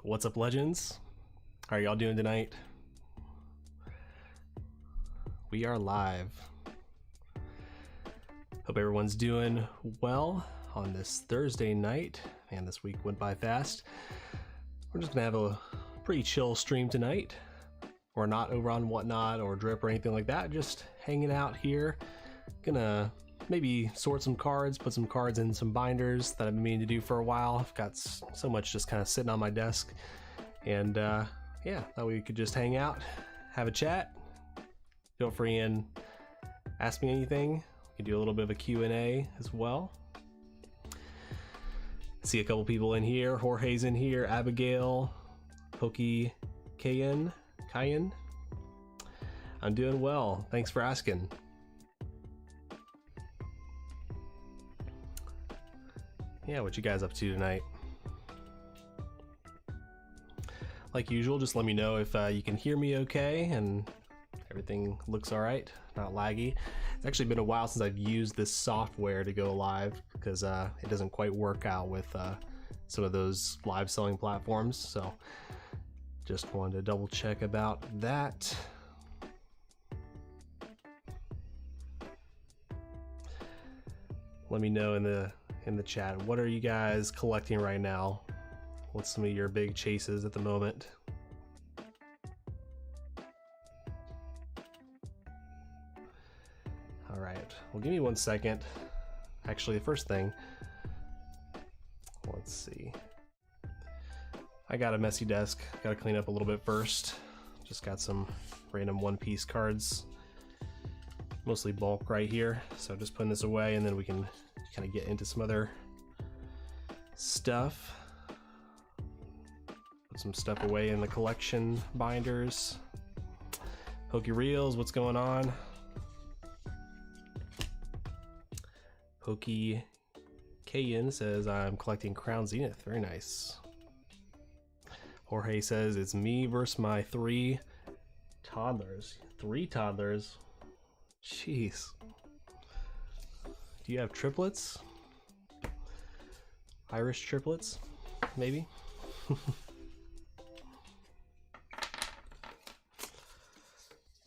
What's up, legends? How are y'all doing tonight? We are live. Hope everyone's doing well on this Thursday night. Man, this week went by fast. We're just gonna have a pretty chill stream tonight. We're not over on Whatnot or Drip or anything like that, just hanging out here. Gonna maybe sort some cards, put some cards in some binders that I've been meaning to do for a while. I've got so much just kind of sitting on my desk, and yeah, thought we could just hang out, have a chat. Feel free and ask me anything. We can do a little bit of a Q&A as well. See a couple people in here. Jorge's in here, Abigail, Cayenne. I'm doing well, thanks for asking. Yeah, what you guys up to tonight? Like usual, just let me know if you can hear me okay and everything looks all right, not laggy. It's actually been a while since I've used this software to go live because it doesn't quite work out with some of those live selling platforms. So just wanted to double check about that. Let me know in the chat, what are you guys collecting right now? What's some of your big chases at the moment? All right, well, give me 1 second. Actually, the first thing, let's see. I got a messy desk, gotta clean up a little bit first. Just got some random one-piece cards, mostly bulk right here. So just putting this away and then we can kind of get into some other stuff. Put some stuff away in the collection binders. Poke Reels, what's going on? Poke Cayenne says I'm collecting Crown Zenith. Very nice. Jorge says it's me versus my 3 toddlers. 3 toddlers? Jeez. Do you have triplets? Irish triplets, maybe?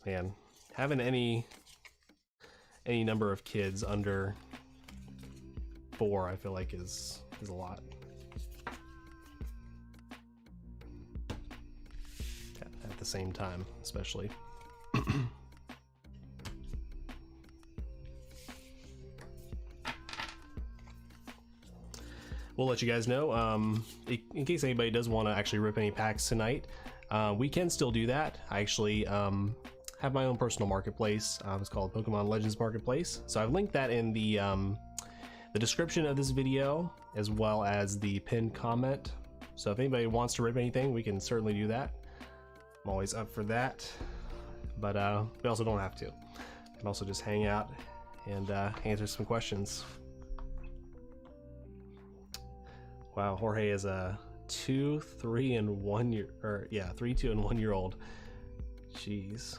Man, having any number of kids under 4, I feel like is a lot. At the same time, especially. We'll let you guys know in case anybody does want to actually rip any packs tonight. We can still do that. I actually have my own personal marketplace. It's called Pokemon Legends Marketplace. So I've linked that in the description of this video as well as the pinned comment. So if anybody wants to rip anything, we can certainly do that. I'm always up for that, but we also don't have to. We can also just hang out and answer some questions. Wow, Jorge is a 2, 3, and 1 year, or yeah, 3, 2, and 1 year old. Jeez.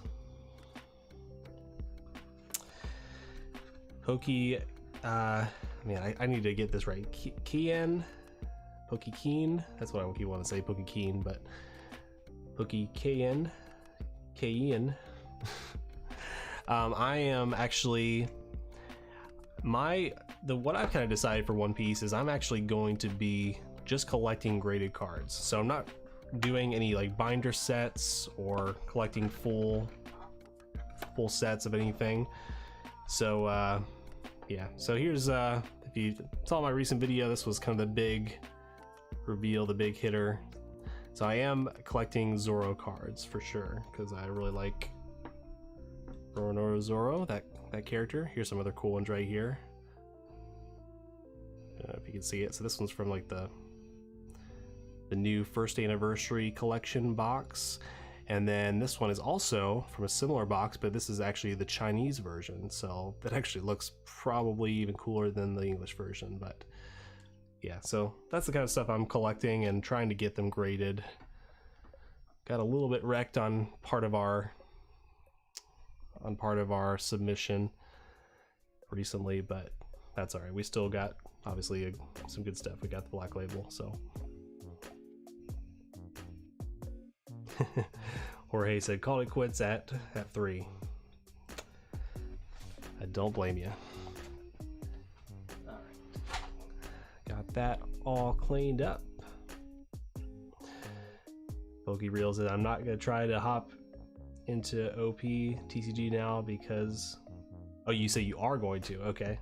Man, I need to get this right. Cayenne, Pokekeen. That's what I keep wanting to say, Pokekeen, but Cayenne. I am actually what I've kind of decided for One Piece is I'm actually going to be just collecting graded cards. So I'm not doing any like binder sets or collecting full sets of anything. So yeah, so here's if you saw my recent video, this was kind of the big reveal, the big hitter. So I am collecting Zoro cards for sure because I really like Roronoa Zoro, that character. Here's some other cool ones right here. If you can see it. So this one's from like the new first anniversary collection box, and then this one is also from a similar box, but this is actually the Chinese version, so that actually looks probably even cooler than the English version. But yeah, so that's the kind of stuff I'm collecting and trying to get them graded. Got a little bit wrecked on part of our submission recently, but that's all right. We still got obviously some good stuff. We got the black label, so Jorge said, called it quits at 3. I don't blame you. All right. Got that all cleaned up. Pokey Reels said, I'm not going to try to hop into OP TCG now because... Oh, you say you are going to. Okay.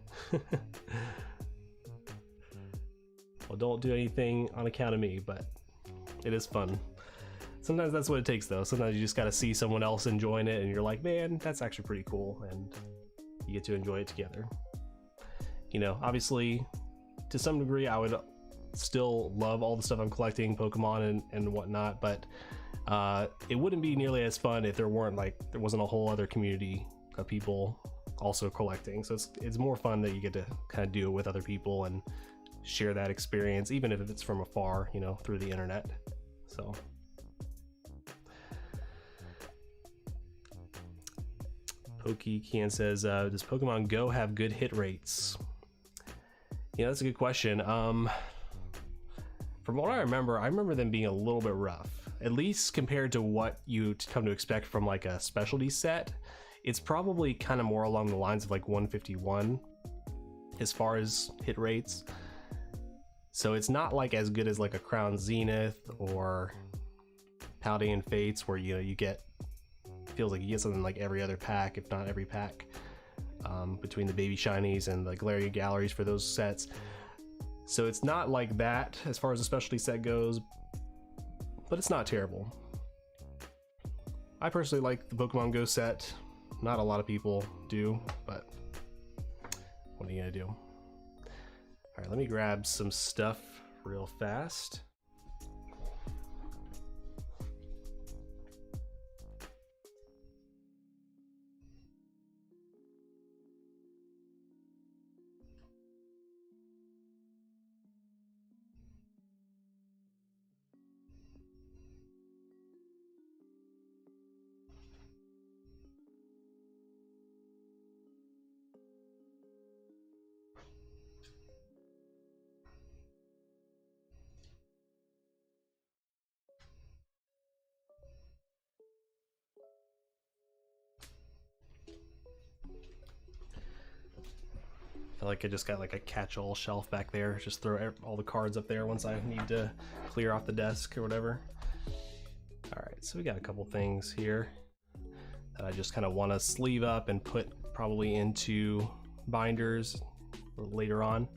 Well, don't do anything on account of me, but it is fun. Sometimes that's what it takes, though. Sometimes you just got to see someone else enjoying it, and you're like, man, that's actually pretty cool, and you get to enjoy it together. You know, obviously, to some degree, I would still love all the stuff I'm collecting, Pokemon and whatnot, but it wouldn't be nearly as fun if there wasn't a whole other community of people also collecting. So it's more fun that you get to kind of do it with other people and share that experience, even if it's from afar, you know, through the internet. So PokeCan says, does Pokemon Go have good hit rates? Yeah, that's a good question. From what I remember them being a little bit rough, at least compared to what you come to expect from like a specialty set. It's probably kind of more along the lines of like 151 as far as hit rates. So it's not like as good as like a Crown Zenith or Paldean Fates, where you get, feels like you get something like every other pack, if not every pack, between the baby shinies and the Galarian Galleries for those sets. So it's not like that as far as the specialty set goes, but it's not terrible. I personally like the Pokemon Go set. Not a lot of people do, but what are you gonna do? All right, let me grab some stuff real fast. I feel like I just got like a catch-all shelf back there. Just throw all the cards up there once I need to clear off the desk or whatever. All right, so we got a couple things here that I just kind of want to sleeve up and put probably into binders later on.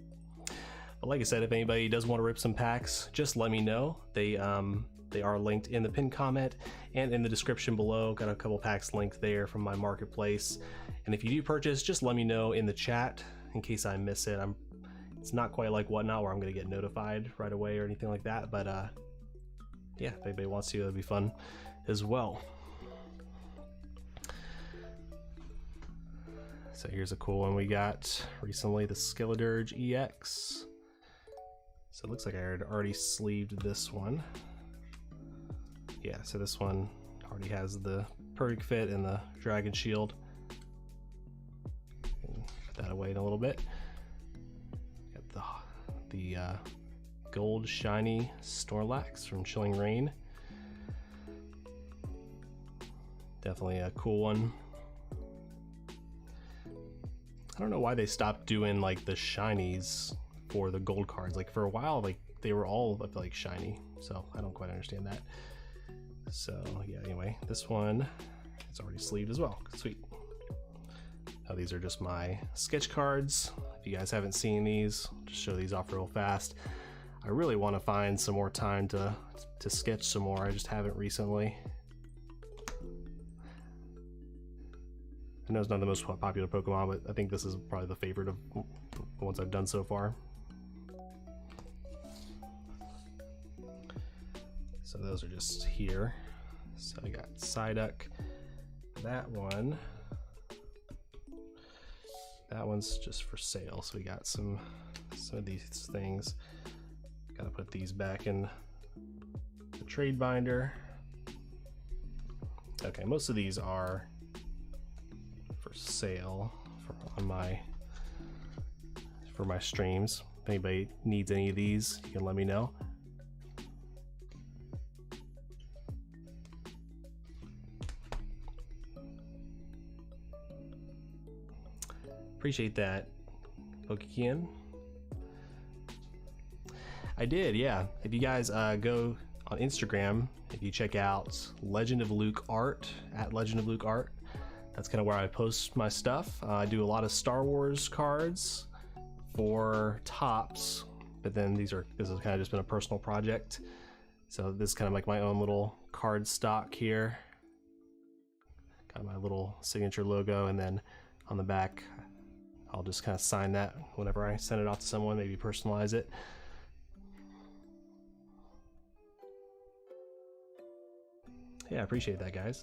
But like I said, if anybody does want to rip some packs, just let me know. They are linked in the pinned comment and in the description below. Got a couple packs linked there from my marketplace. And if you do purchase, just let me know in the chat in case I miss it. It's not quite like Whatnot where I'm going to get notified right away or anything like that, but yeah, if anybody wants to, that'd be fun as well. So here's a cool one we got recently, the Skeledirge EX. So it looks like I had already sleeved this one. Yeah, so this one already has the perfect fit and the dragon shield. Put that away in a little bit. Got the gold shiny Snorlax from Chilling Reign. Definitely a cool one. I don't know why they stopped doing like the shinies for the gold cards. Like for a while, like they were all like shiny, so I don't quite understand that. So yeah, anyway, this one is already sleeved as well. Sweet. Now these are just my sketch cards. If you guys haven't seen these, I'll just show these off real fast. I really want to find some more time to sketch some more. I just haven't recently. I know it's not the most popular Pokemon, but I think this is probably the favorite of the ones I've done so far. So those are just here. So I got Psyduck. That one's just for sale. So we got some of these things. Gotta put these back in the trade binder. Okay, most of these are for sale for my streams. If anybody needs any of these, you can let me know. Appreciate that, Pokekian. I did, yeah. If you guys go on Instagram, if you check out Legend of Luke Art, at Legend of Luke Art, that's kind of where I post my stuff. I do a lot of Star Wars cards for Topps, but then this has kind of just been a personal project. So this is kind of like my own little card stock here. Got my little signature logo, and then on the back, I'll just kind of sign that whenever I send it off to someone, maybe personalize it. Yeah, I appreciate that, guys.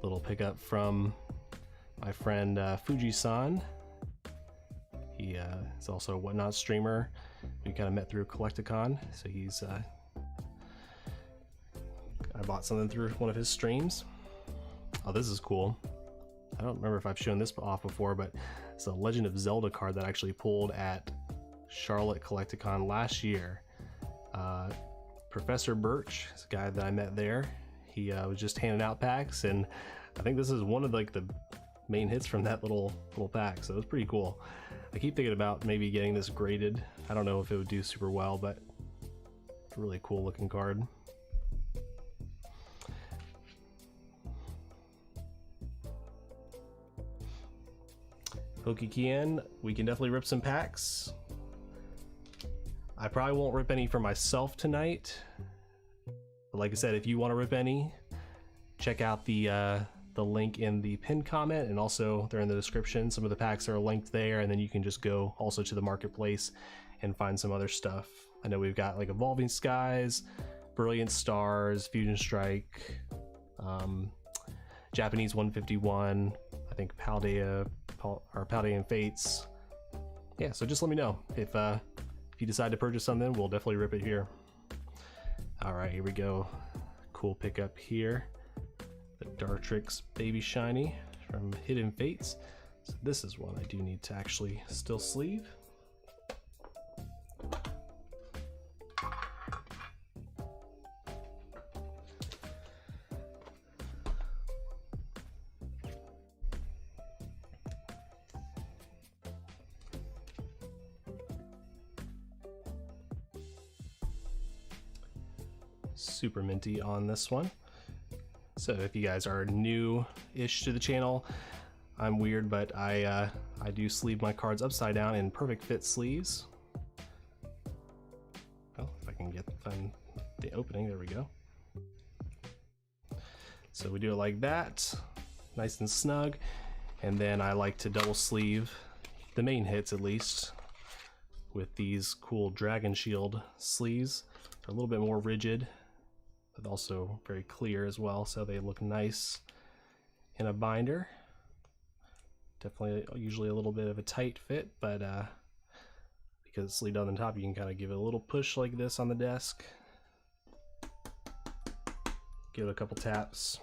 Little pickup from my friend Fuji-san. He is also a Whatnot streamer. We kind of met through Collecticon, so he's I bought something through one of his streams. Oh, this is cool. I don't remember if I've shown this off before, but it's a Legend of Zelda card that I actually pulled at Charlotte Collecticon last year. Professor Birch is a guy that I met there. He was just handing out packs, and I think this is one of like the main hits from that little pack, so it was pretty cool. I keep thinking about maybe getting this graded. I don't know if it would do super well, but it's a really cool looking card. Pokekian, we can definitely rip some packs. I probably won't rip any for myself tonight, but like I said, if you want to rip any, check out the link in the pinned comment, and also they're in the description. Some of the packs are linked there, and then you can just go also to the marketplace and find some other stuff. I know we've got like Evolving Skies, Brilliant Stars, Fusion Strike, Japanese 151, I think Paldea and Fates. Yeah, so just let me know if you decide to purchase something. We'll definitely rip it here. All right, here we go. Cool pickup here. The Dartrix Baby Shiny from Hidden Fates. So this is one I do need to actually still sleeve. Super minty on this one. So if you guys are new-ish to the channel, I'm weird, but I do sleeve my cards upside down in perfect fit sleeves. Well, if I can find the opening, there we go. So we do it like that, nice and snug, and then I like to double sleeve the main hits at least with these cool Dragon Shield sleeves. They're a little bit more rigid, but also very clear as well, so they look nice in a binder. Definitely usually a little bit of a tight fit, but because it's sleeved on the top, you can kind of give it a little push like this on the desk. Give it a couple taps.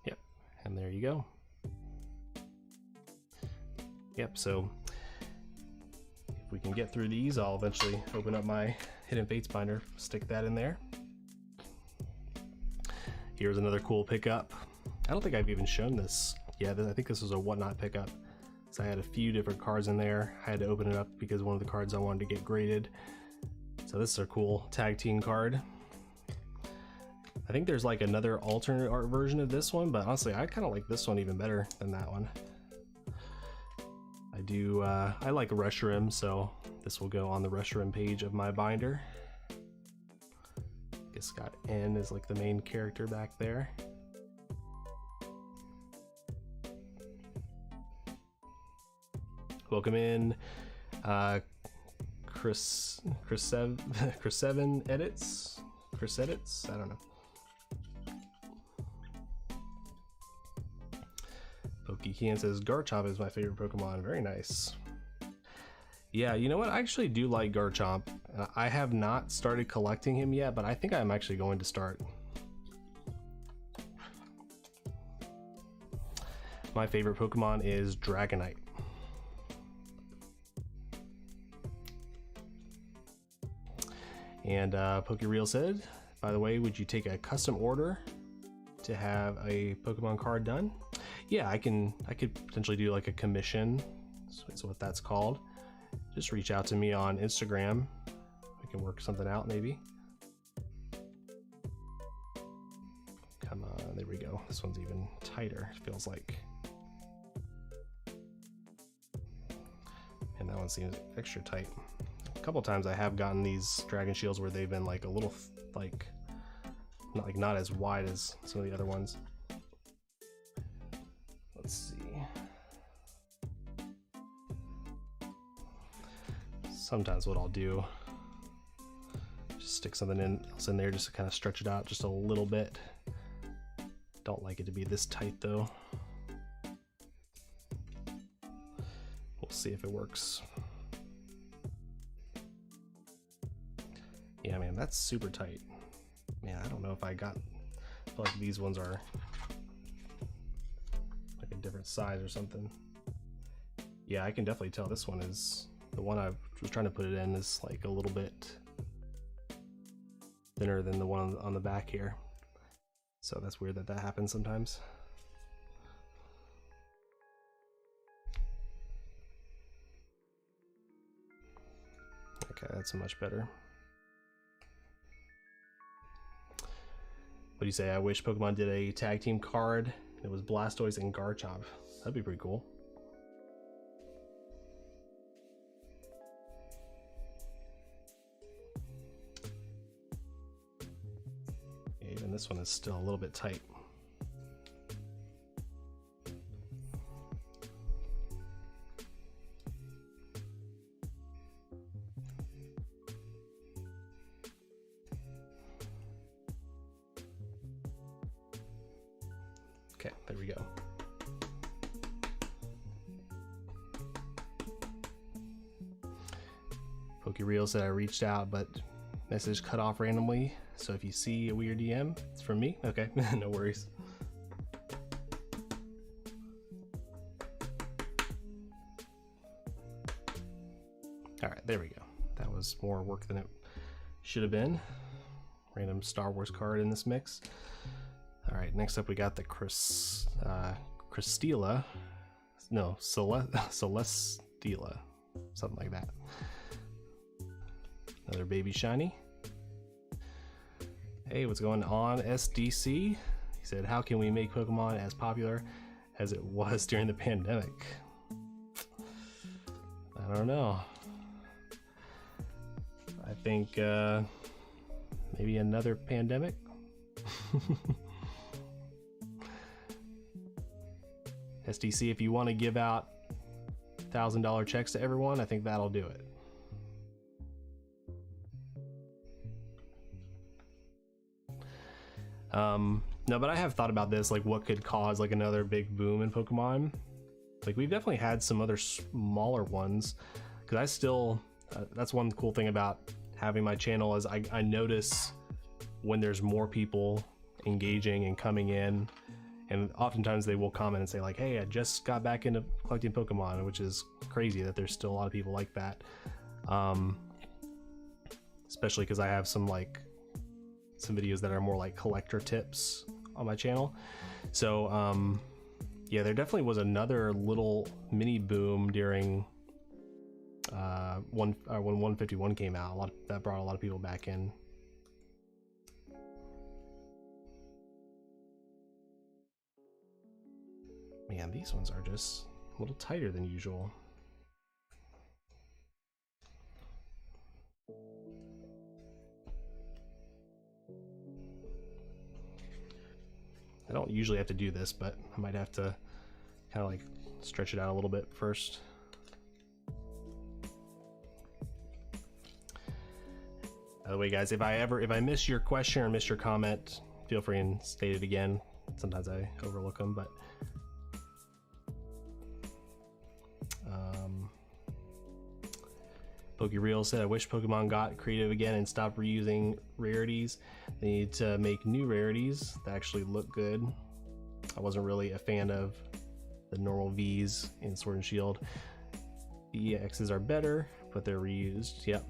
Yep, and there you go. Yep, so if we can get through these, I'll eventually open up my Hidden Fates binder, stick that in there. Here's another cool pickup. I don't think I've even shown this. Yeah, I think this was a Whatnot pickup. So I had a few different cards in there. I had to open it up because one of the cards I wanted to get graded. So this is a cool tag team card. I think there's like another alternate art version of this one, but honestly, I kind of like this one even better than that one. I like Reshiram, so this will go on the Reshiram page of my binder. Guess got N is like the main character back there. Welcome in, Chris Seven Edits, Chris Edits, I don't know. Pokekian says Garchomp is my favorite Pokemon. Very nice. Yeah, you know what? I actually do like Garchomp. I have not started collecting him yet, but I think I'm actually going to start. My favorite Pokemon is Dragonite. And PokeReal said, by the way, would you take a custom order to have a Pokemon card done? Yeah, I could potentially do like a commission. That's what that's called. Just reach out to me on Instagram. We can work something out maybe. Come on, there we go. This one's even tighter, it feels like. And that one seems extra tight. A couple times I have gotten these Dragon Shields where they've been like a little not as wide as some of the other ones. Let's see. Sometimes what I'll do, just stick something else in there just to kind of stretch it out just a little bit. Don't like it to be this tight though. We'll see if it works. Yeah, man, that's super tight. Man, I don't know if I feel like these ones are like a different size or something. Yeah, I can definitely tell this one is, the one I was trying to put it in is like a little bit thinner than the one on the back here. So that's weird that happens sometimes. Okay, that's much better. What do you say? I wish Pokemon did a tag team card. It was Blastoise and Garchomp. That'd be pretty cool. Yeah, even this one is still a little bit tight. Okay, there we go. PokeReal said I reached out, but message cut off randomly. So if you see a weird DM, it's from me. Okay, no worries. All right, there we go. That was more work than it should have been. Random Star Wars card in this mix. All right, next up we got the Celesteela, something like that. Another baby shiny. Hey, what's going on, SDC? He said, how can we make Pokemon as popular as it was during the pandemic? I don't know. I think maybe another pandemic. SDC, if you want to give out $1,000 checks to everyone, I think that'll do it. No, but I have thought about this, like what could cause like another big boom in Pokemon. Like we've definitely had some other smaller ones, because I still, that's one cool thing about having my channel is I notice when there's more people engaging and coming in. And oftentimes they will comment and say like, hey, I just got back into collecting Pokemon, which is crazy that there's still a lot of people like that. Especially because I have some videos that are more like collector tips on my channel. So yeah, there definitely was another little mini boom during when 151 came out. That brought a lot of people back in. Man, these ones are just a little tighter than usual. I don't usually have to do this, but I might have to kind of like stretch it out a little bit first. By the way, guys, if I miss your question or miss your comment, feel free and state it again. Sometimes I overlook them, but PokeReal said, I wish Pokemon got creative again and stopped reusing rarities. They need to make new rarities that actually look good. I wasn't really a fan of the normal Vs in Sword and Shield. The EXs are better, but they're reused. Yep.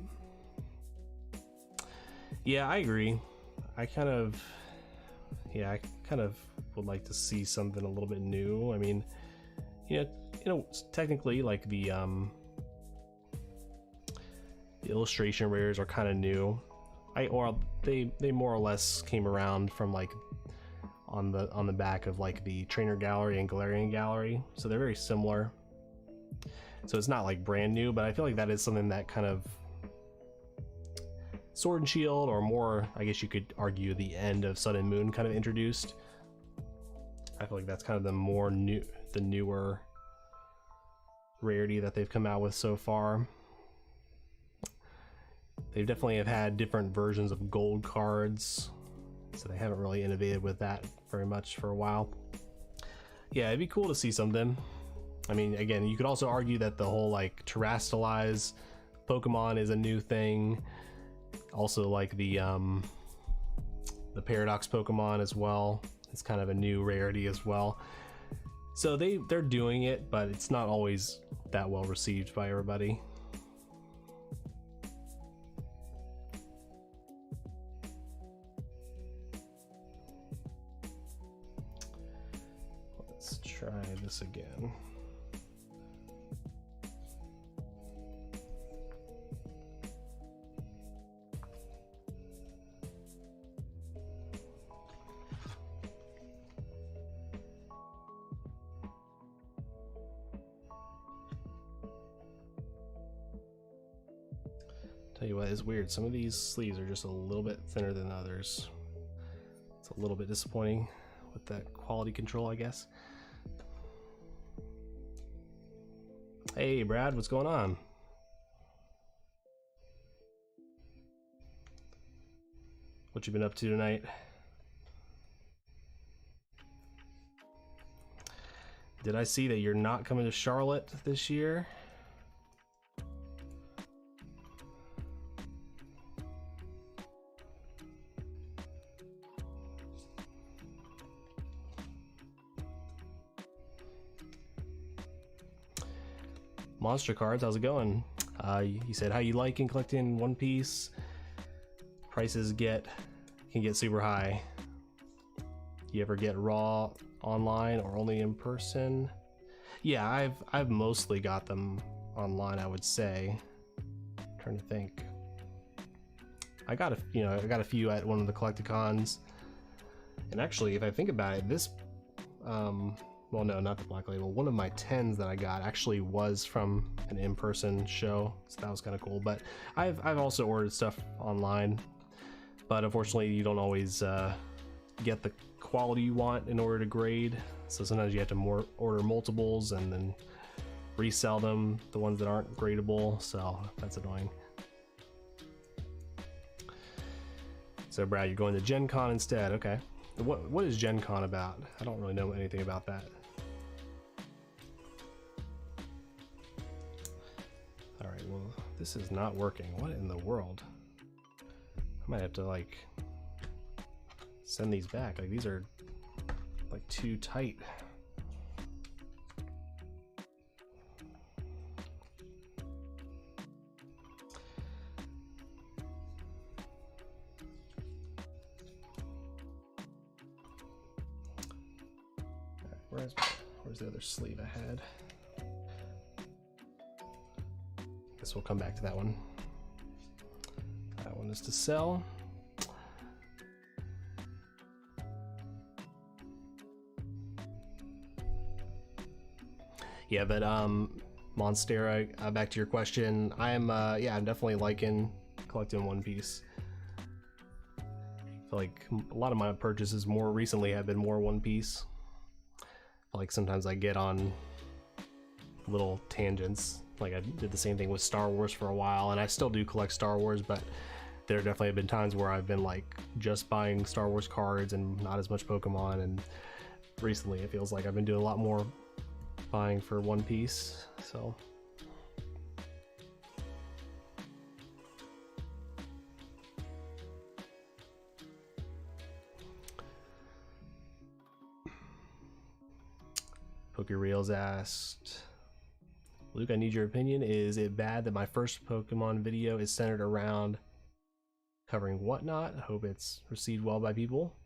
Yeah, I agree. I kind of would like to see something a little bit new. I mean, technically, like the illustration rares are kind of new. They more or less came around from like on the back of like the Trainer Gallery and Galarian Gallery, so they're very similar. So it's not like brand new, but I feel like that is something that kind of Sword and Shield, or more, I guess you could argue the end of Sun and Moon, kind of introduced. I feel like that's kind of the newer rarity that they've come out with so far. They definitely have had different versions of gold cards, so they haven't really innovated with that very much for a while. Yeah, it'd be cool to see something. I mean, again, you could also argue that the whole like terrestrialize Pokemon is a new thing. Also, like the Paradox Pokemon as well. It's kind of a new rarity as well. So they're doing it, but it's not always that well received by everybody. Let's try this again. Tell you what, it's weird. Some of these sleeves are just a little bit thinner than others. It's a little bit disappointing with that quality control, I guess. Hey Brad, what's going on? What you been up to tonight? Did I see that you're not coming to Charlotte this year? Monster cards, how's it going? You said how you liking collecting One Piece. Prices can get super high. You ever get raw online or only in person? Yeah, I've mostly got them online, I would say. I'm trying to think. I got a few at one of the Collecticons. And actually, if I think about it, this well, no, not the Black Label. One of my 10s that I got actually was from an in-person show, so that was kind of cool. But I've also ordered stuff online, but unfortunately, you don't always get the quality you want in order to grade. So sometimes you have to order multiples and then resell them, the ones that aren't gradable. So that's annoying. So Brad, you're going to Gen Con instead. Okay. What is Gen Con about? I don't really know anything about that. Alright, well, this is not working. What in the world? I might have to, like, send these back. Like, these are, like, too tight. Where's the other sleeve I had? Guess we'll come back to that one. That one is to sell. Yeah, but Monstera, back to your question. I'm definitely liking collecting One Piece. I feel like a lot of my purchases more recently have been more One Piece. Like sometimes I get on little tangents. Like I did the same thing with Star Wars for a while, and I still do collect Star Wars, but there definitely have been times where I've been like just buying Star Wars cards and not as much Pokemon, and recently it feels like I've been doing a lot more buying for One Piece, so. PokeReels asked, Luke, I need your opinion. Is it bad that my first Pokemon video is centered around covering whatnot. I hope it's received well by people.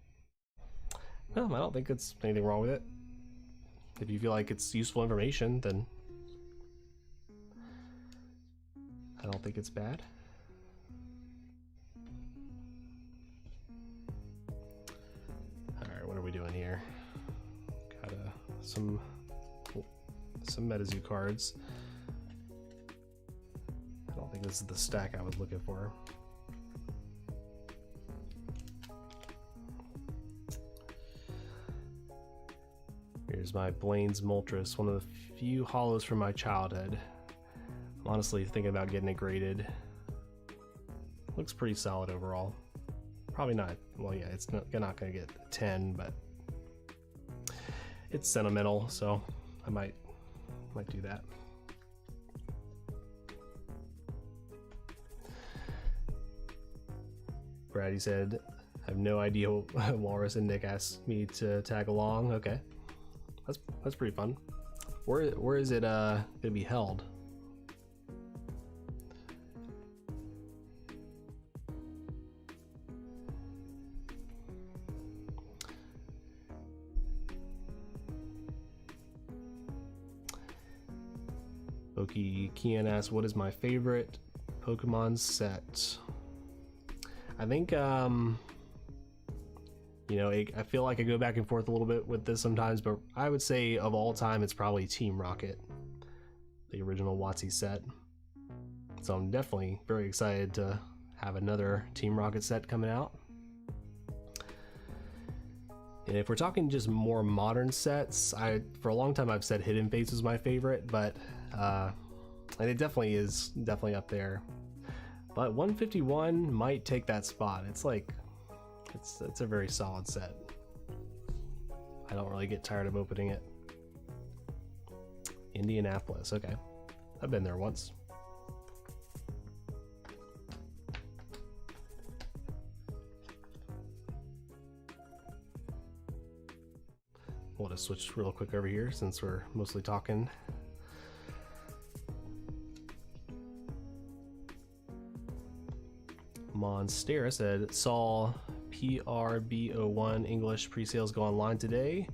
No, I don't think it's anything wrong with it. If you feel like it's useful information, then I don't think it's bad. Alright, what are we doing here? Got some MetaZoo cards. I don't think this is the stack I was looking for. Here's my Blaine's Moltres, one of the few hollows from my childhood. I'm honestly thinking about getting it graded. Looks pretty solid overall. Probably not, well yeah, it's not gonna get a 10, but it's sentimental, so I might do that. Brady said, I have no idea what Walrus and Nick asked me to tag along. Okay. That's pretty fun. Where is it gonna be held? Oki Kian asks, what is my favorite Pokemon set? I think you know, I feel like I go back and forth a little bit with this sometimes, but I would say of all time, it's probably Team Rocket, the original WotC set. So I'm definitely very excited to have another Team Rocket set coming out. And if we're talking just more modern sets, for a long time I've said Hidden Fates was my favorite, but and it definitely is up there. But 151 might take that spot. It's like, it's a very solid set. I don't really get tired of opening it. Indianapolis, okay. I've been there once. We'll just switch real quick over here since we're mostly talking. Monstera said, saw PRB01 English pre-sales go online today.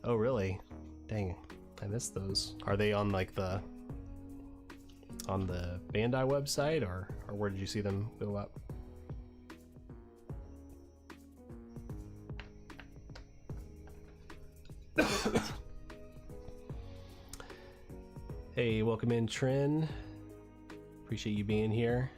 Oh really? Dang, I missed those. Are they on like on the Bandai website, or where did you see them go up? Hey, welcome in, Trin. Appreciate you being here.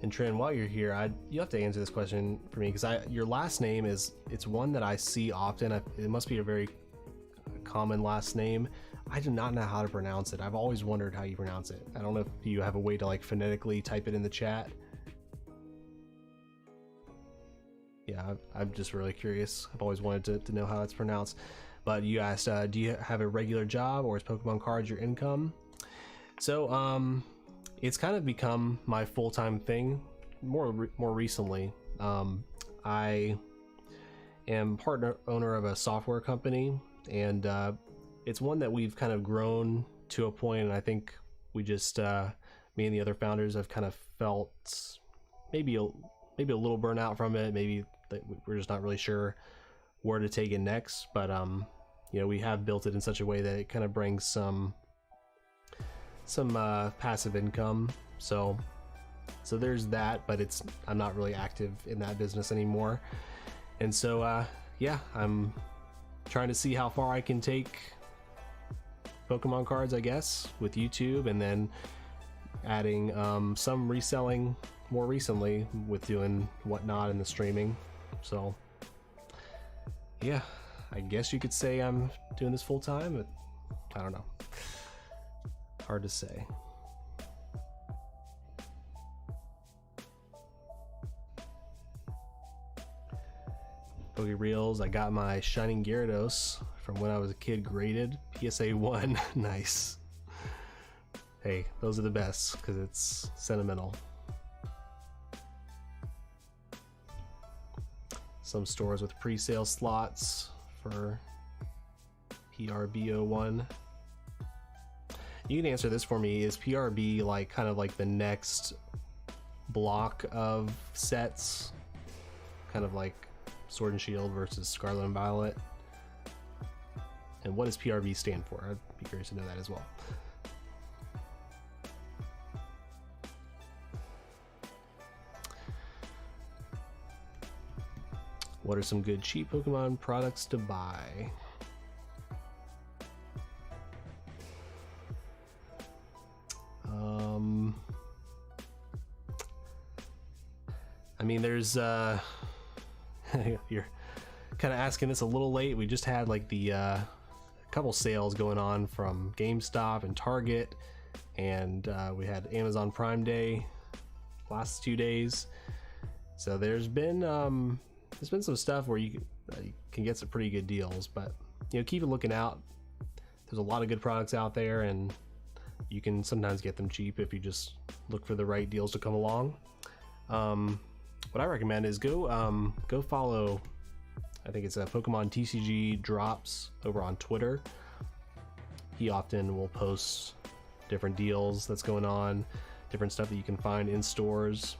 And Trin, while you're here, you have to answer this question for me, because your last name it's one that I see often. It must be a very common last name. I do not know how to pronounce it. I've always wondered how you pronounce it. I don't know if you have a way to like phonetically type it in the chat. Yeah, I'm just really curious. I've always wanted to know how it's pronounced. But you asked, do you have a regular job, or is Pokemon cards your income? So, it's kind of become my full-time thing more recently. I am partner owner of a software company, and it's one that we've kind of grown to a point, and I think we just me and the other founders have kind of felt maybe a little burnout from it. Maybe that we're just not really sure where to take it next, but you know, we have built it in such a way that it kind of brings some passive income, so there's that, but I'm not really active in that business anymore. And so yeah, I'm trying to see how far I can take Pokemon cards, I guess, with YouTube, and then adding some reselling more recently with doing whatnot and the streaming. So yeah, I guess you could say I'm doing this full time, but I don't know. Hard to say. Poke Reels, I got my Shining Gyarados from when I was a kid graded. PSA 1, nice. Hey, those are the best because it's sentimental. Some stores with pre-sale slots for PRB01. You can answer this for me. Is PRB like kind of like the next block of sets, kind of like Sword and Shield versus Scarlet and Violet. And what does PRV stand for? I'd be curious to know that as well. What are some good cheap Pokemon products to buy? I mean, there's you're kind of asking this a little late. We just had like the couple sales going on from GameStop and Target, and we had Amazon Prime Day last 2 days. So there's been some stuff where you can get some pretty good deals, but you know, keep looking out. There's a lot of good products out there, and you can sometimes get them cheap if you just look for the right deals to come along. What I recommend is go follow, I think it's a Pokemon TCG Drops over on Twitter. He often will post different deals that's going on, different stuff that you can find in stores.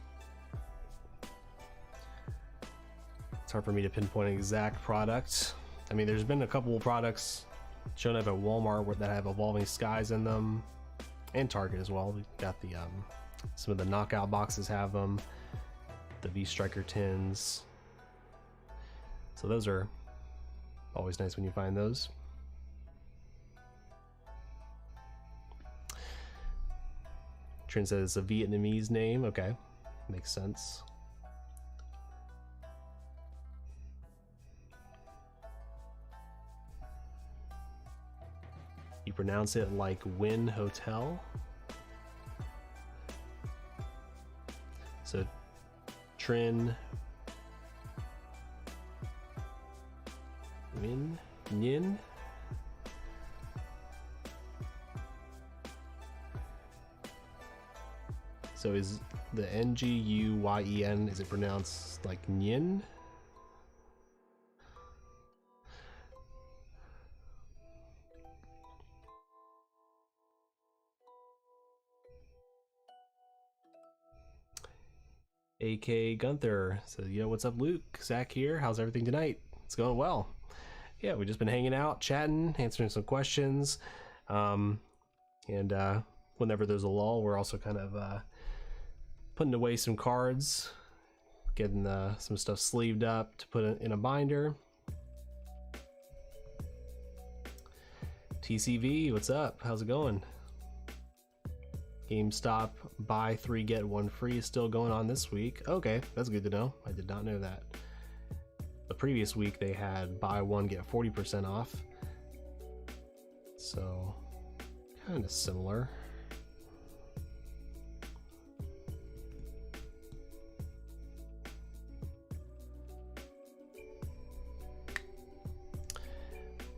It's hard for me to pinpoint an exact product. I mean, there's been a couple of products shown up at Walmart that have Evolving Skies in them, and Target as well. We've got the some of the knockout boxes have them, the V-Striker tins. So those are always nice when you find those. Trin says it's a Vietnamese name. Okay, makes sense. You pronounce it like Wynn Hotel. So Trin Win Nin. So is the Nguyen, is it pronounced like Nyin? AK Gunther says, yo, what's up, Luke? Zach here. How's everything tonight? It's going well. Yeah, we've just been hanging out, chatting, answering some questions. And whenever there's a lull, we're also kind of putting away some cards, getting some stuff sleeved up to put in a binder. TCV, what's up? How's it going? GameStop buy 3 get 1 free is still going on this week. Okay, that's good to know. I did not know that. The previous week they had buy 1 get 40% off. So kind of similar.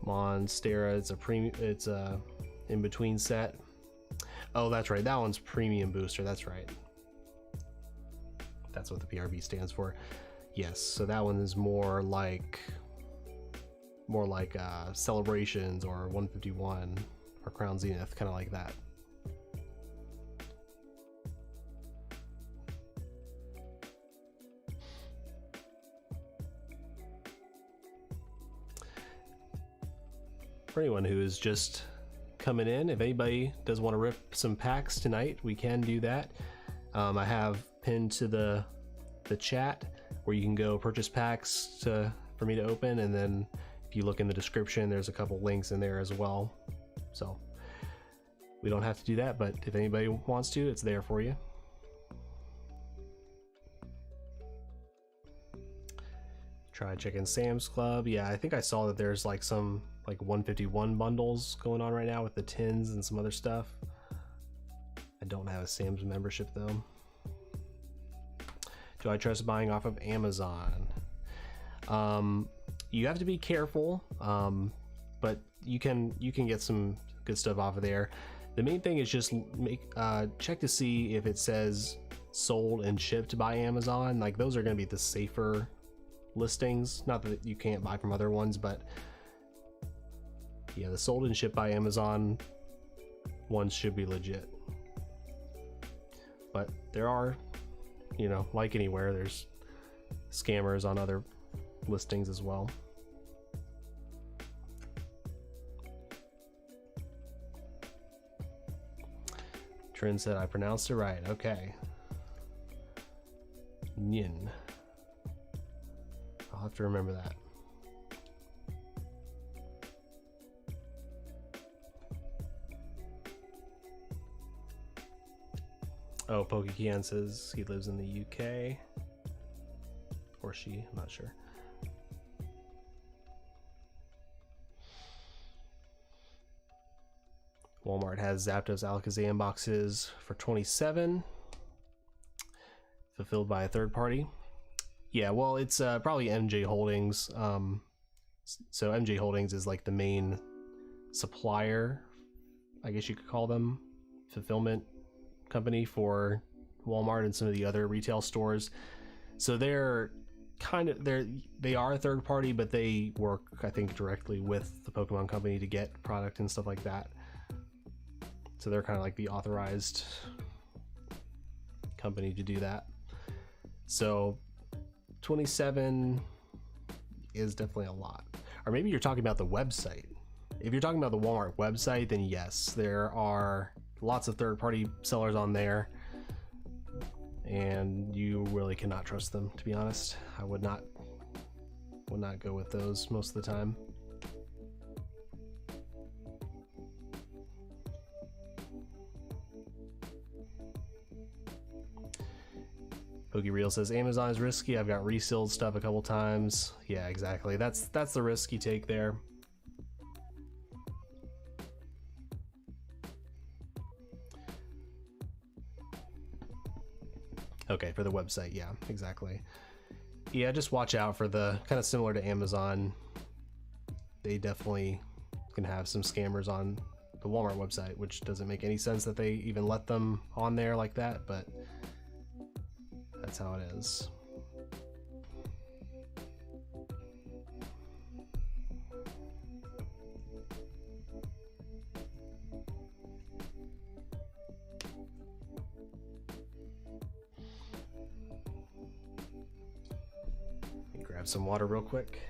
Monstera, it's a in between set. Oh, that's right. That one's premium booster. That's right. That's what the PRV stands for. Yes. So that one is more like Celebrations or 151 or Crown Zenith, kind of like that. For anyone who is just coming in, if anybody does want to rip some packs tonight, we can do that. I have pinned to the chat where you can go purchase packs for me to open, and then if you look in the description, there's a couple links in there as well. So we don't have to do that, but if anybody wants to, it's there for you. Try checking Sam's Club. Yeah, I think I saw that there's like some 151 bundles going on right now with the tins and some other stuff. I don't have a Sam's membership though. Do I trust buying off of Amazon? You have to be careful, but you can get some good stuff off of there. The main thing is just check to see if it says sold and shipped by Amazon. Like, those are going to be the safer listings. Not that you can't buy from other ones, but yeah, the sold and shipped by Amazon ones should be legit. But there are you know, like anywhere, there's scammers on other listings as well. Trin said I pronounced it right. Okay. Yin. I'll have to remember that. Oh, PokeCan says he lives in the UK. Or she, I'm not sure. Walmart has Zapdos Alakazam boxes for $27, fulfilled by a third party. Yeah, well, it's probably MJ Holdings. So MJ Holdings is like the main supplier, I guess you could call them, fulfillment company for Walmart and some of the other retail stores. So they're kind of they are a third party, but they work, I think, directly with the Pokemon company to get product and stuff like that. So they're kind of like the authorized company to do that. So 27 is definitely a lot. Or maybe you're talking about the website. If you're talking about the Walmart website, then yes, there are lots of third-party sellers on there, and you really cannot trust them, to be honest. I would not go with those most of the time. PokeReal says Amazon is risky. I've got resealed stuff a couple times. Yeah, exactly. That's the risk you take there. Okay, for the website, yeah, exactly. Yeah, just watch out for the kind of similar to Amazon. They definitely can have some scammers on the Walmart website, which doesn't make any sense that they even let them on there like that, but that's how it is. Let me grab some water real quick.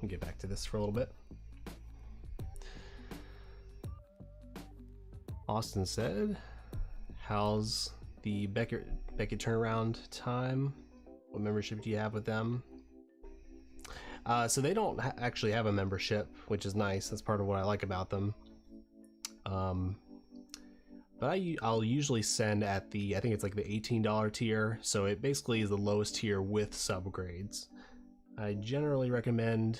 Get back to this for a little bit. Austin said, how's the Beckett turnaround time? What membership do you have with them? So they don't actually have a membership, which is nice. That's part of what I like about them. But I'll usually send at the, I think it's like the $18 tier. So it basically is the lowest tier with subgrades. I generally recommend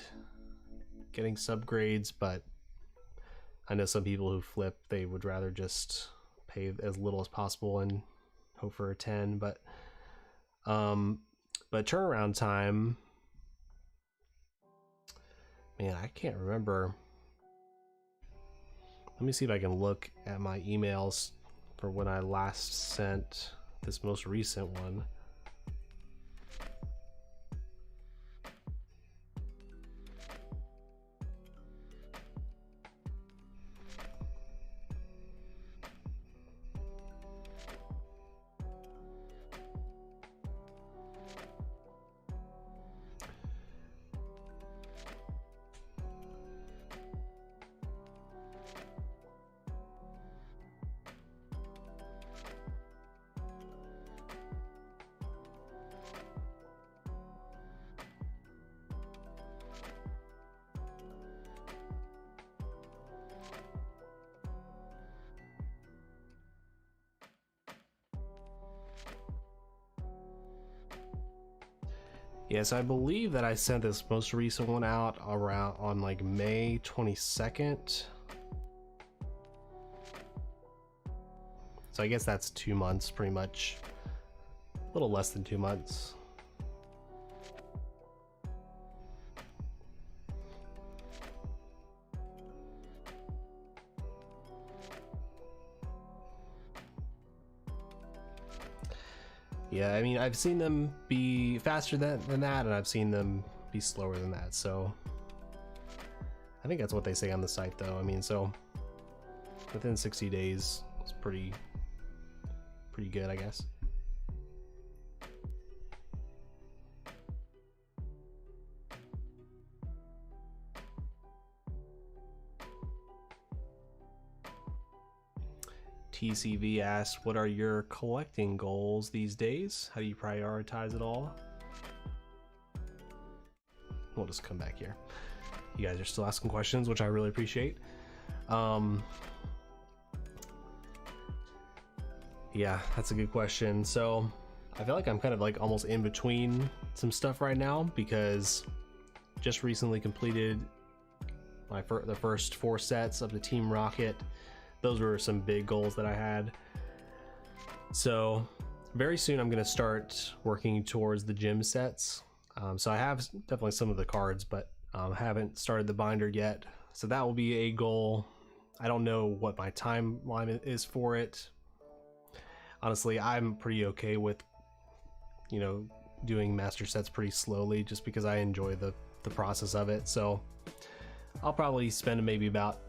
getting subgrades, but I know some people who flip, they would rather just pay as little as possible and hope for a 10. But turnaround time, man, I can't remember. Let me see if I can look at my emails for when I last sent this most recent one. Yes, I believe that I sent this most recent one out around on like May 22nd. So I guess that's 2 months pretty much. A little less than 2 months. Yeah, I mean, I've seen them be faster than that, and I've seen them be slower than that, so I think that's what they say on the site, though. I mean, so within 60 days, it's pretty good, I guess. TCV asks, what are your collecting goals these days? How do you prioritize it all? We'll just come back here. You guys are still asking questions, which I really appreciate. Yeah, that's a good question. So I feel like I'm kind of like almost in between some stuff right now, because just recently completed the first 4 sets of the Team Rocket. Those were some big goals that I had. So very soon I'm going to start working towards the gym sets. So I have definitely some of the cards, but haven't started the binder yet. So that will be a goal. I don't know what my timeline is for it. Honestly, I'm pretty okay with, you know, doing master sets pretty slowly, just because I enjoy the process of it. So I'll probably spend maybe about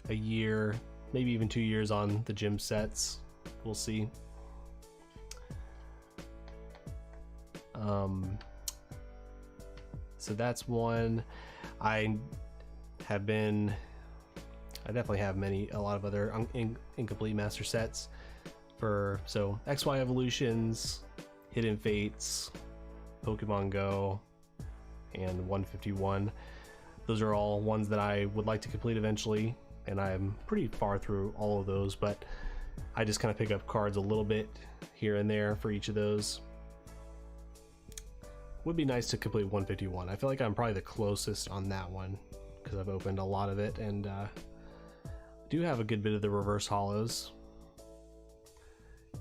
a year, maybe even 2 years on the gym sets. We'll see. So that's one. I definitely have a lot of other incomplete master sets for, so XY Evolutions, Hidden Fates, Pokemon Go, and 151. Those are all ones that I would like to complete eventually, and I'm pretty far through all of those, but I just kind of pick up cards a little bit here and there for each of those. Would be nice to complete 151. I feel like I'm probably the closest on that one, because I've opened a lot of it, and do have a good bit of the reverse hollows.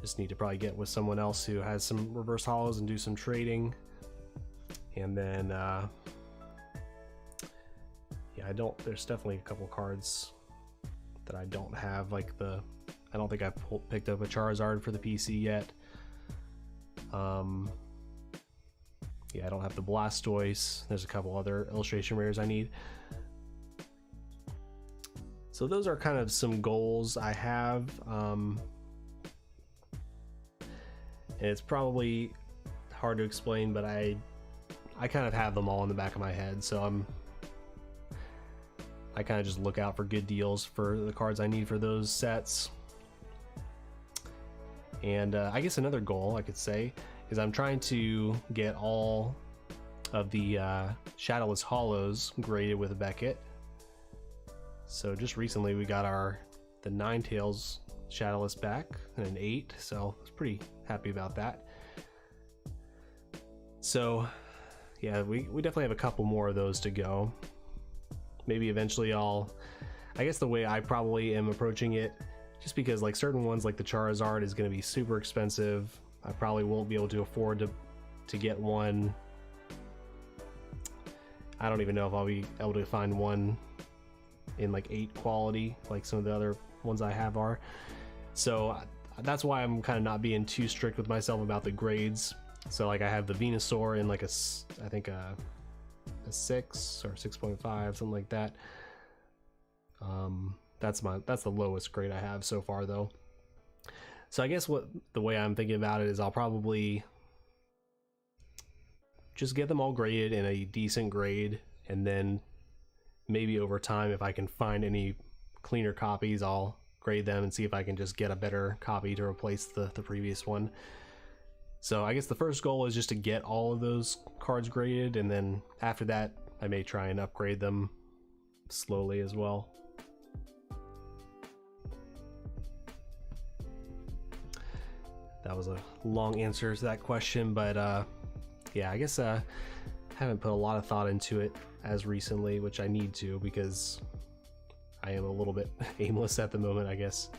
Just need to probably get with someone else who has some reverse hollows and do some trading. And then yeah, there's definitely a couple cards that I don't have, like I don't think I've picked up a Charizard for the PC yet. Yeah, I don't have the Blastoise. There's a couple other illustration rares I need. So those are kind of some goals I have. And it's probably hard to explain, but I kind of have them all in the back of my head. So I kind of just look out for good deals for the cards I need for those sets. And I guess another goal I could say is I'm trying to get all of the Shadowless Hollows graded with Beckett. So just recently we got the Ninetales Shadowless back and an 8, so I was pretty happy about that. So yeah, we definitely have a couple more of those to go. Maybe eventually I guess the way I probably am approaching it, just because like certain ones like the Charizard is going to be super expensive. I probably won't be able to afford to get one. I don't even know if I'll be able to find one in like 8 quality like some of the other ones I have are. So that's why I'm kind of not being too strict with myself about the grades. So like I have the Venusaur in like I think a 6 or 6.5, something like that. That's the lowest grade I have so far though. So I guess the way I'm thinking about it is I'll probably just get them all graded in a decent grade, and then maybe over time, if I can find any cleaner copies, I'll grade them and see if I can just get a better copy to replace the previous one. So I guess the first goal is just to get all of those cards graded, and then after that I may try and upgrade them slowly as well. That was a long answer to that question, but yeah, I guess haven't put a lot of thought into it as recently, which I need to, because I am a little bit aimless at the moment, I guess,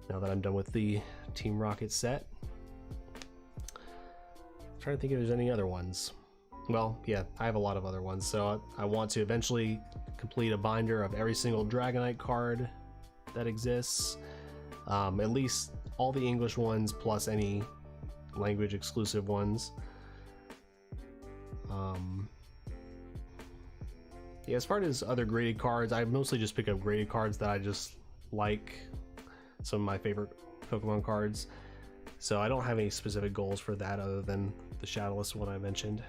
now that I'm done with the Team Rocket set. I'm trying to think if there's any other ones. Well, yeah, I have a lot of other ones, so I want to eventually complete a binder of every single Dragonite card that exists, at least all the English ones plus any language exclusive ones. Yeah, as far as other graded cards, I mostly just pick up graded cards that I just like, some of my favorite Pokemon cards. So I don't have any specific goals for that other than the Shadowless one I mentioned.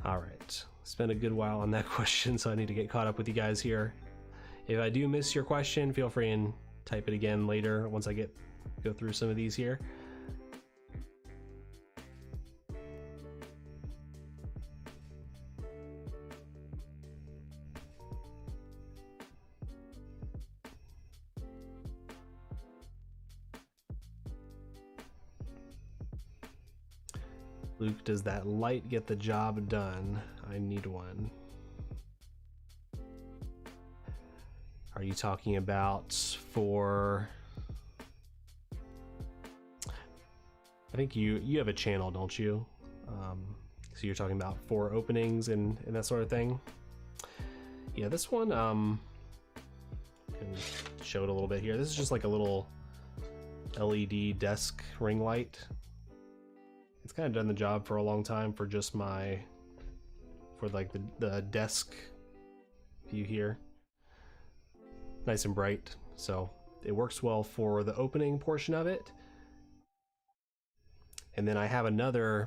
Alright, spent a good while on that question, so I need to get caught up with you guys here. If I do miss your question, feel free and type it again later once I go through some of these here. Luke, does that light get the job done? I need one. Are you talking about for... I think you have a channel, don't you? So you're talking about 4 openings and that sort of thing. Yeah, this one, can show it a little bit here. This is just like a little LED desk ring light. It's kind of done the job for a long time for just for like the desk view here. Nice and bright, so it works well for the opening portion of it. And then I have I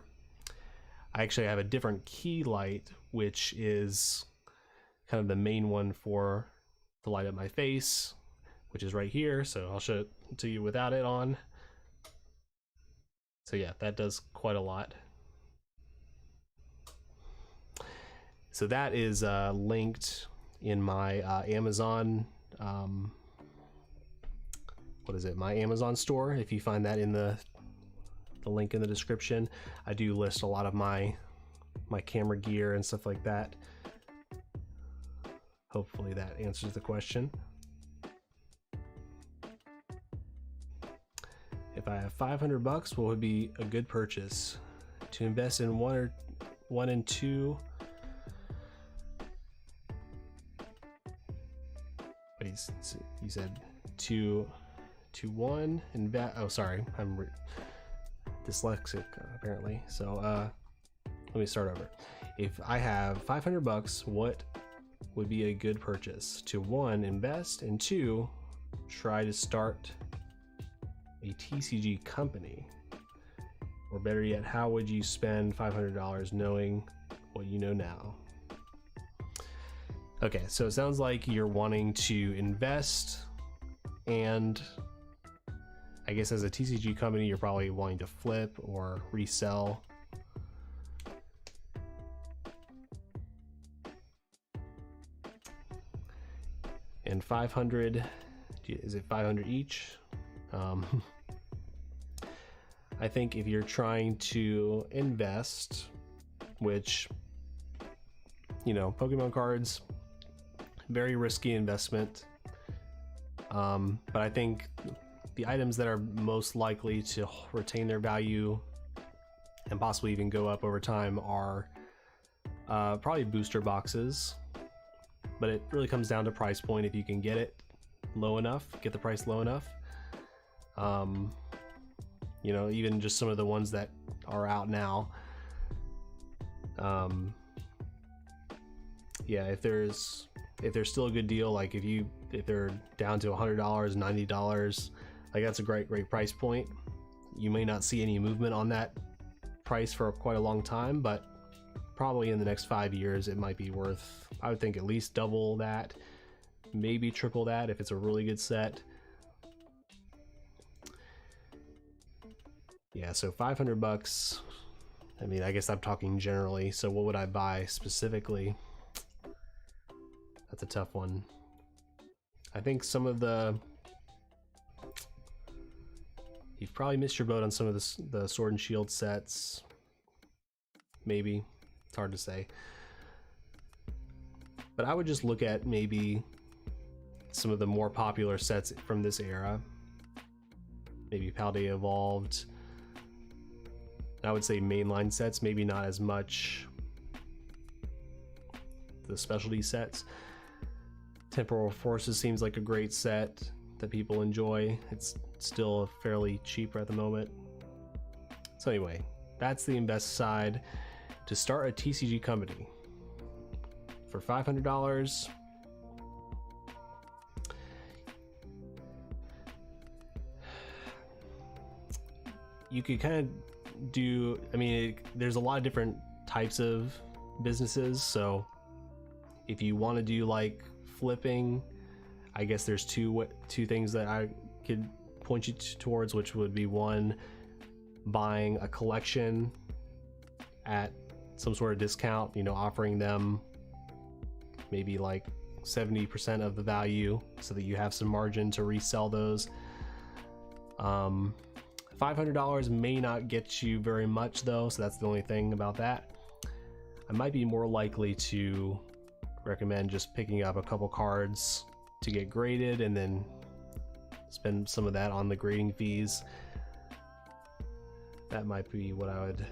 actually have a different key light, which is kind of the main one for to light up my face, which is right here. So I'll show it to you without it on. So yeah, that does quite a lot. So that is linked in my Amazon, what is it? My Amazon store. If you find that in the link in the description, I do list a lot of my camera gear and stuff like that. Hopefully that answers the question. If I have 500 bucks, what would be a good purchase? To invest in one and two. Wait, you said two to one invest. Oh, sorry, I'm dyslexic apparently. So let me start over. If I have 500 bucks, what would be a good purchase? To 1, invest, and 2, try to start a TCG company. Or better yet, how would you spend $500 knowing what you know now? Okay, so it sounds like you're wanting to invest, and I guess as a TCG company, you're probably wanting to flip or resell. And 500, is it 500 each? I think if you're trying to invest, which, you know, Pokemon cards, very risky investment. But I think the items that are most likely to retain their value and possibly even go up over time are probably booster boxes. But it really comes down to price point. If you can get it low enough, get the price low enough. You know, even just some of the ones that are out now. Yeah, if there's still a good deal, like if they're down to $100, $90, like that's a great price point. You may not see any movement on that price for quite a long time, but probably in the next 5 years it might be worth, I would think, at least double that, maybe triple that if it's a really good set. Yeah, so 500 bucks. I mean, I guess I'm talking generally, so what would I buy specifically? That's a tough one. I think some of the, You've probably missed your boat on some of the Sword and Shield sets. Maybe. It's hard to say. But I would just look at maybe some of the more popular sets from this era. Maybe Paldea Evolved. I would say mainline sets, maybe not as much the specialty sets. Temporal Forces seems like a great set that people enjoy. It's still fairly cheap at the moment. So anyway, that's the invest side to start a TCG company. For $500, you could kind of do, I mean, there's a lot of different types of businesses. So if you want to do like flipping, I guess there's two things that I could point you towards, which would be one, buying a collection at some sort of discount, you know, offering them maybe like 70% of the value so that you have some margin to resell those. $500 may not get you very much though, so that's the only thing about that. I might be more likely to recommend just picking up a couple cards to get graded and then spend some of that on the grading fees. That might be what I would,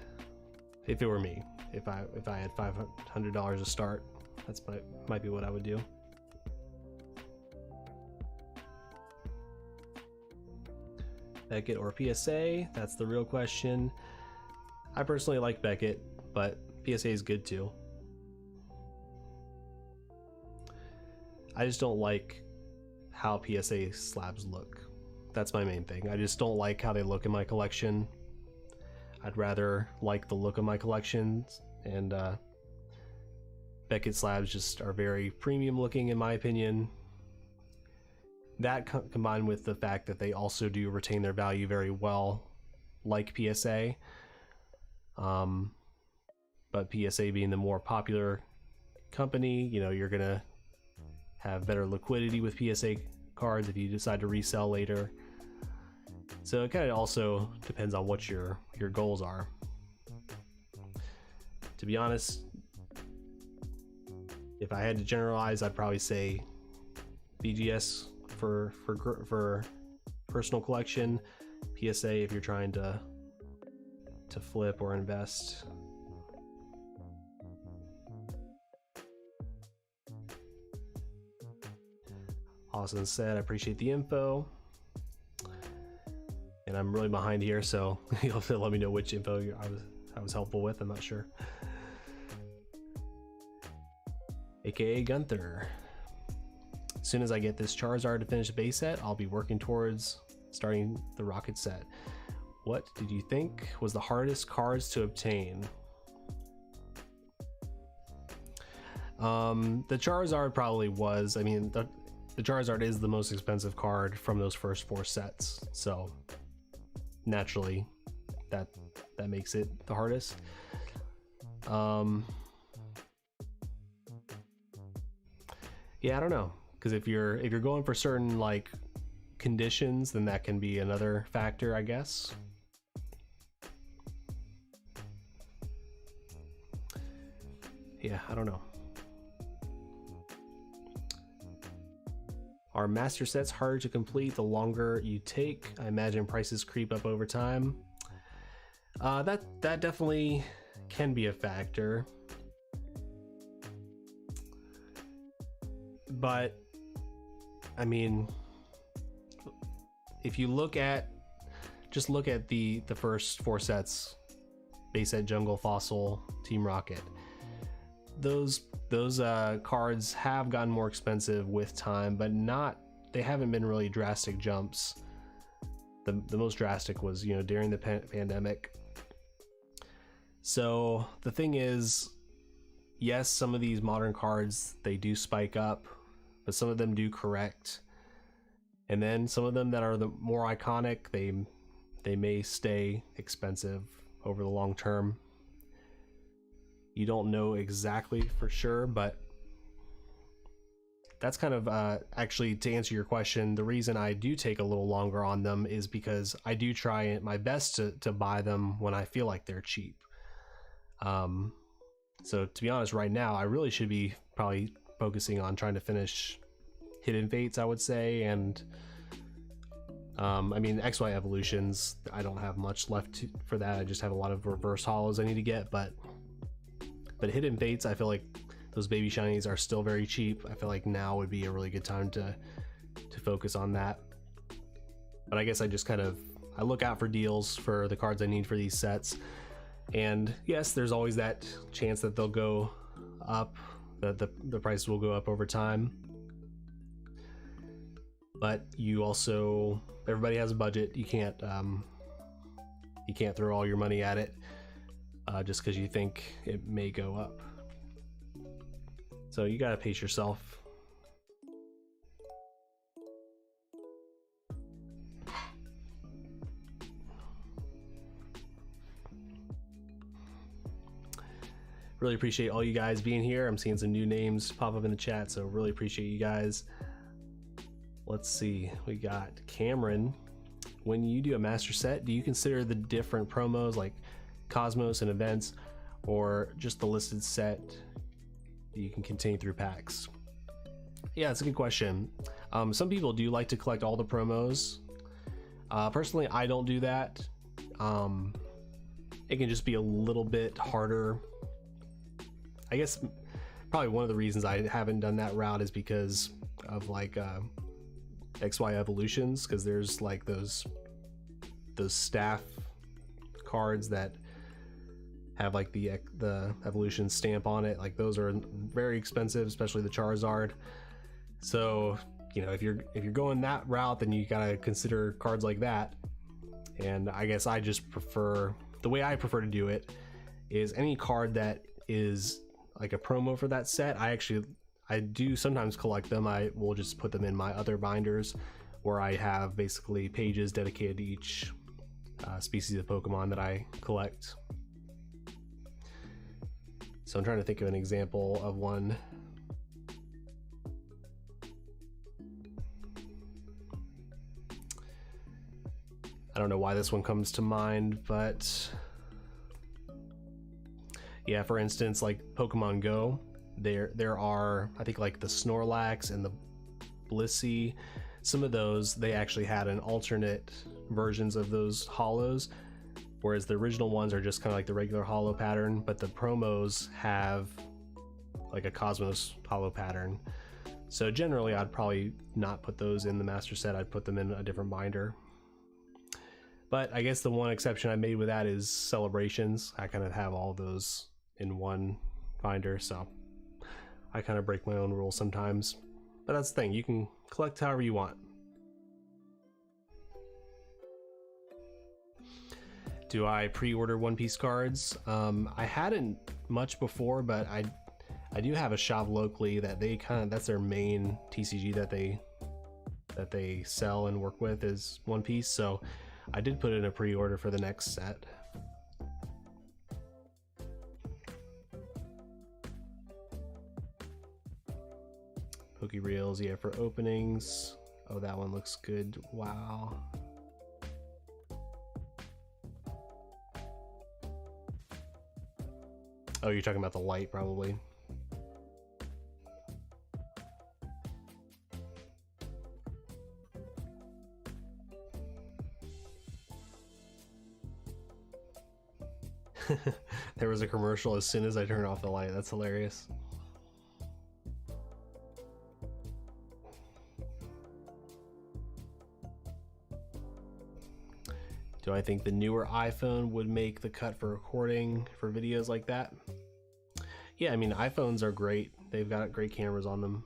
if it were me, if I had $500 to start, that's might be what I would do. Beckett or PSA, that's the real question. I personally like Beckett, but PSA is good too. I just don't like how PSA slabs look. That's my main thing. I just don't like how they look in my collection. I'd rather like the look of my collections, and Beckett slabs just are very premium looking in my opinion. That combined with the fact that they also do retain their value very well, like PSA. But PSA being the more popular company, you know, you're gonna have better liquidity with PSA cards if you decide to resell later. So it kind of also depends on what your goals are. To be honest, if I had to generalize, I'd probably say BGS for personal collection, PSA if you're trying to flip or invest. Austin said, I appreciate the info. And I'm really behind here, so you'll have to let me know which info I was helpful with. I'm not sure. AKA Gunther. As soon as I get this Charizard to finish the base set, I'll be working towards starting the Rocket set. What did you think was the hardest cards to obtain? The Charizard probably was. I mean, the Charizard is the most expensive card from those first 4 sets, so naturally that makes it the hardest. Yeah, I don't know, because if you're going for certain like conditions, then that can be another factor, I guess. Yeah, I don't know. Are master sets harder to complete the longer you take? I imagine prices creep up over time. That definitely can be a factor. But I mean, if you look at the first 4 sets, base set, Jungle, Fossil, Team Rocket, those cards have gotten more expensive with time, but they haven't been really drastic jumps. The most drastic was, you know, during the pandemic. So the thing is, yes, some of these modern cards, they do spike up, but some of them do correct. And then some of them that are the more iconic, they may stay expensive over the long term. You don't know exactly for sure, but that's kind of actually, to answer your question, the reason I do take a little longer on them is because I do try my best to buy them when I feel like they're cheap. So to be honest, right now I really should be probably focusing on trying to finish Hidden Fates, I would say, and I mean XY evolutions, I don't have much left for that. I just have a lot of reverse hollows I need to get, but Hidden Fates, I feel like those baby shinies are still very cheap. I feel like now would be a really good time to focus on that. But I guess I just kind of, I look out for deals for the cards I need for these sets. And yes, there's always that chance that they'll go up, that the price will go up over time. But you also, everybody has a budget. You can't throw all your money at it just because you think it may go up. So you gotta pace yourself. Really appreciate all you guys being here. I'm seeing some new names pop up in the chat, so really appreciate you guys. Let's see, we got Cameron. When you do a master set, do you consider the different promos like Cosmos and events, or just the listed set that you can continue through packs? Yeah, it's a good question. Some people do like to collect all the promos. Personally, I don't do that. It can just be a little bit harder. I guess probably one of the reasons I haven't done that route is because of like XY evolutions, because there's like those staff cards that have like the evolution stamp on it. Like those are very expensive, especially the Charizard. So you know, if you're going that route, then you gotta consider cards like that. And I guess I just prefer, the way I prefer to do it is any card that is like a promo for that set. I do sometimes collect them. I will just put them in my other binders where I have basically pages dedicated to each species of Pokemon that I collect. So I'm trying to think of an example of one. I don't know why this one comes to mind, but yeah, for instance, like Pokemon Go, there are, I think, like the Snorlax and the Blissey. Some of those, they actually had an alternate versions of those hollows, whereas the original ones are just kind of like the regular hollow pattern, but the promos have like a Cosmos hollow pattern. So generally I'd probably not put those in the master set. I'd put them in a different binder. But I guess the one exception I made with that is Celebrations. I kind of have all those in one binder, so I kind of break my own rules sometimes. But that's the thing, you can collect however you want. Do I pre-order One Piece cards? I hadn't much before, but I do have a shop locally that they that's their main TCG that they sell and work with is One Piece. So I did put in a pre-order for the next set. Poke Reels, yeah, for openings. Oh, that one looks good. Wow. Oh, you're talking about the light, probably. There was a commercial as soon as I turned off the light. That's hilarious. Do I think the newer iPhone would make the cut for recording for videos like that? Yeah, I mean, iPhones are great. They've got great cameras on them,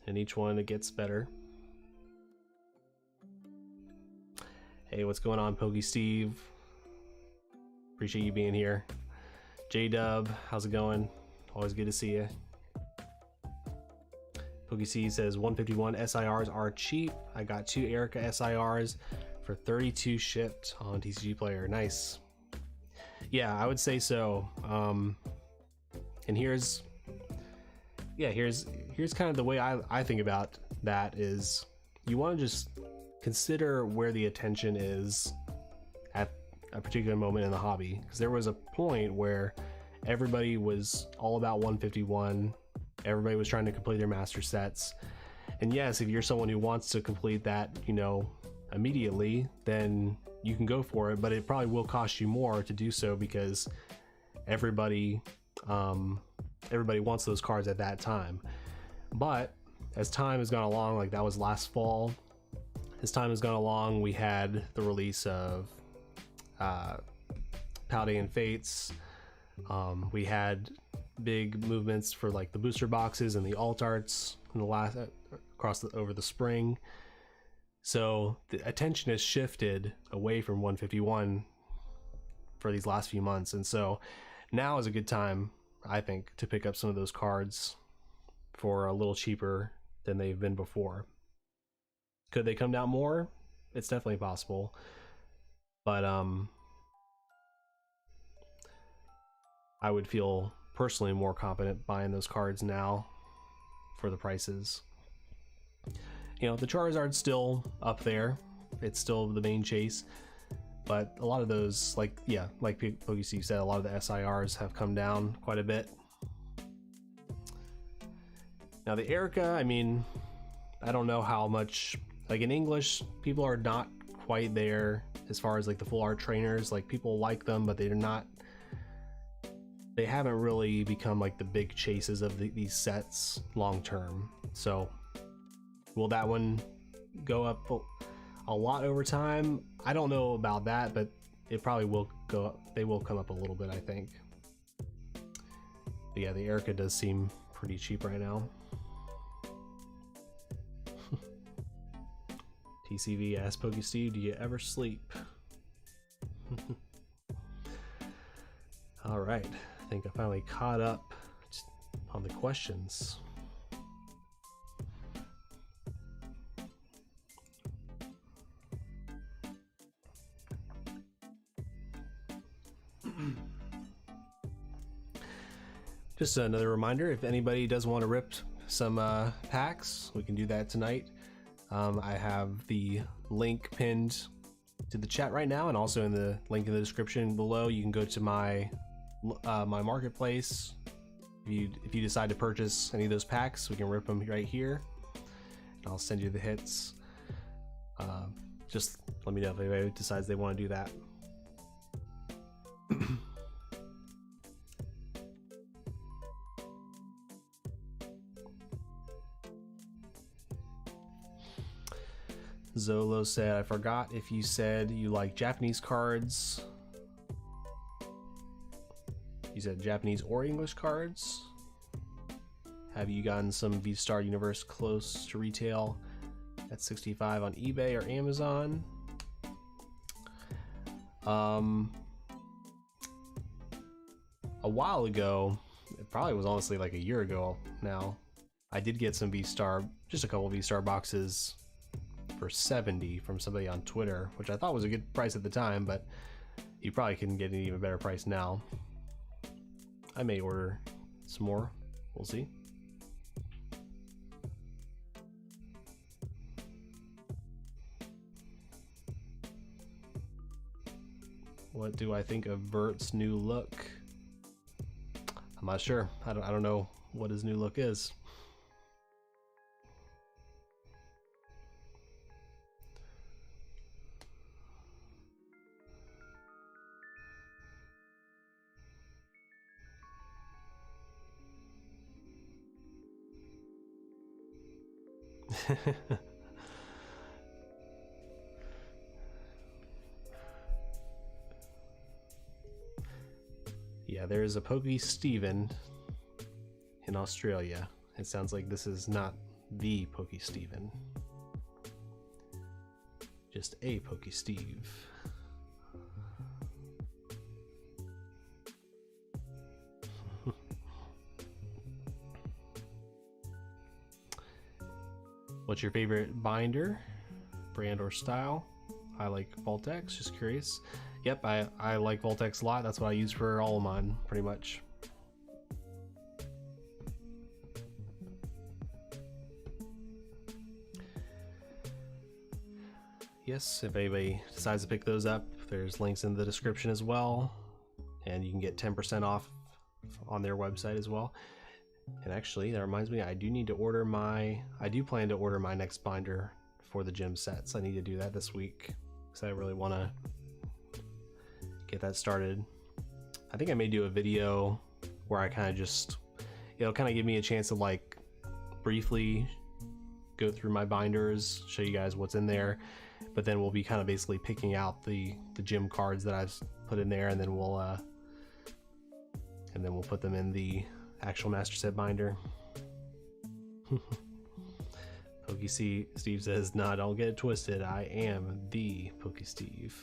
and each one it gets better. Hey, what's going on, Pokey Steve? Appreciate you being here. J-Dub, how's it going? Always good to see you. Pokey C says 151 SIRs are cheap. I got 2 Erica SIRs for 32 shipped on TCG Player. Nice. Yeah, I would say so. And here's yeah, here's kind of the way I think about that is you want to just consider where the attention is at a particular moment in the hobby, because there was a point where everybody was all about 151, everybody was trying to complete their master sets, and yes, if you're someone who wants to complete that, you know, immediately, then you can go for it, but it probably will cost you more to do so because everybody wants those cards at that time. But as time has gone along, like that was last fall, as time has gone along, we had the release of Paldean Fates. We had big movements for like the booster boxes and the alt arts in the last over the spring. So the attention has shifted away from 151 for these last few months, and so now is a good time, I think, to pick up some of those cards for a little cheaper than they've been before. Could they come down more? It's definitely possible, but I would feel personally more confident buying those cards now for the prices. You know, the Charizard's still up there, it's still the main chase, but a lot of those, like PokeSteve said, a lot of the SIRs have come down quite a bit. Now the Erica, I mean, I don't know how much, like in English, people are not quite there as far as like the full art trainers. Like people like them, but they haven't really become like the big chases of these sets long term. So will that one go up a lot over time? I don't know about that, but it probably will go up. They will come up a little bit, I think. But yeah, the Erica does seem pretty cheap right now. TCV asks PokeSteve, do you ever sleep? All right, I think I finally caught up on the questions. Just another reminder, if anybody does want to rip some packs, we can do that tonight. I have the link pinned to the chat right now, and also in the link in the description below. You can go to my my marketplace. If you decide to purchase any of those packs, we can rip them right here, and I'll send you the hits. Just let me know if anybody decides they want to do that. Zolo said, I forgot if you said you like Japanese cards. You said Japanese or English cards. Have you gotten some V-Star Universe close to retail at 65 on eBay or Amazon? A while ago, it probably was honestly like a year ago now, I did get some V-Star, just a couple V-Star boxes for 70 from somebody on Twitter, which I thought was a good price at the time, but you probably can get an even better price now. I may order some more, we'll see. What do I think of Vert's new look? I'm not sure. I don't know what his new look is. Yeah, there is a PokeSteven in Australia. It sounds like this is not the PokeSteven, just a PokeSteve. What's your favorite binder, brand or style? I like Voltex, just curious. Yep, I like Voltex a lot. That's what I use for all of mine, pretty much. yes, if anybody decides to pick those up, there's links in the description as well, and you can get 10% off on their website as well. And actually, that reminds me, I do plan to order my next binder for the gym sets. I need to do that this week because I really want to get that started. I think I may do a video where I kind of just, it'll kind of give me a chance to like briefly go through my binders, show you guys what's in there, but then we'll be kind of basically picking out the gym cards that I've put in there, and then we'll put them in the actual master set binder. Steve says, nah, don't get it twisted, I am the Poke Steve.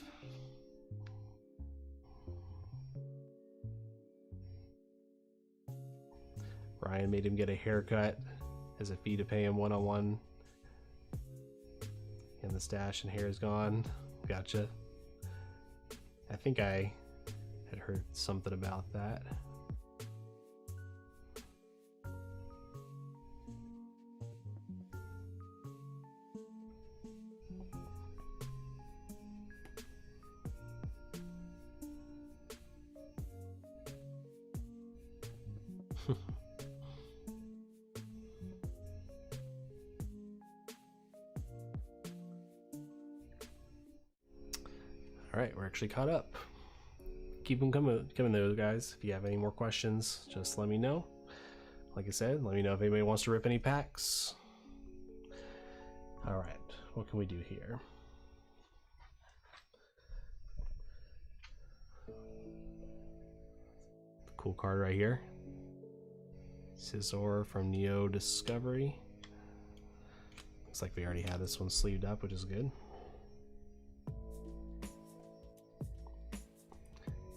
Ryan made him get a haircut as a fee to pay him one-on-one. And the stash and hair is gone. Gotcha. I think I had heard something about that. All right, we're actually caught up. Keep them coming though, guys. If you have any more questions, just let me know. Like I said, let me know if anybody wants to rip any packs. All right, what can we do here? Cool card right here. Scizor from Neo Discovery. Looks like we already had this one sleeved up, which is good.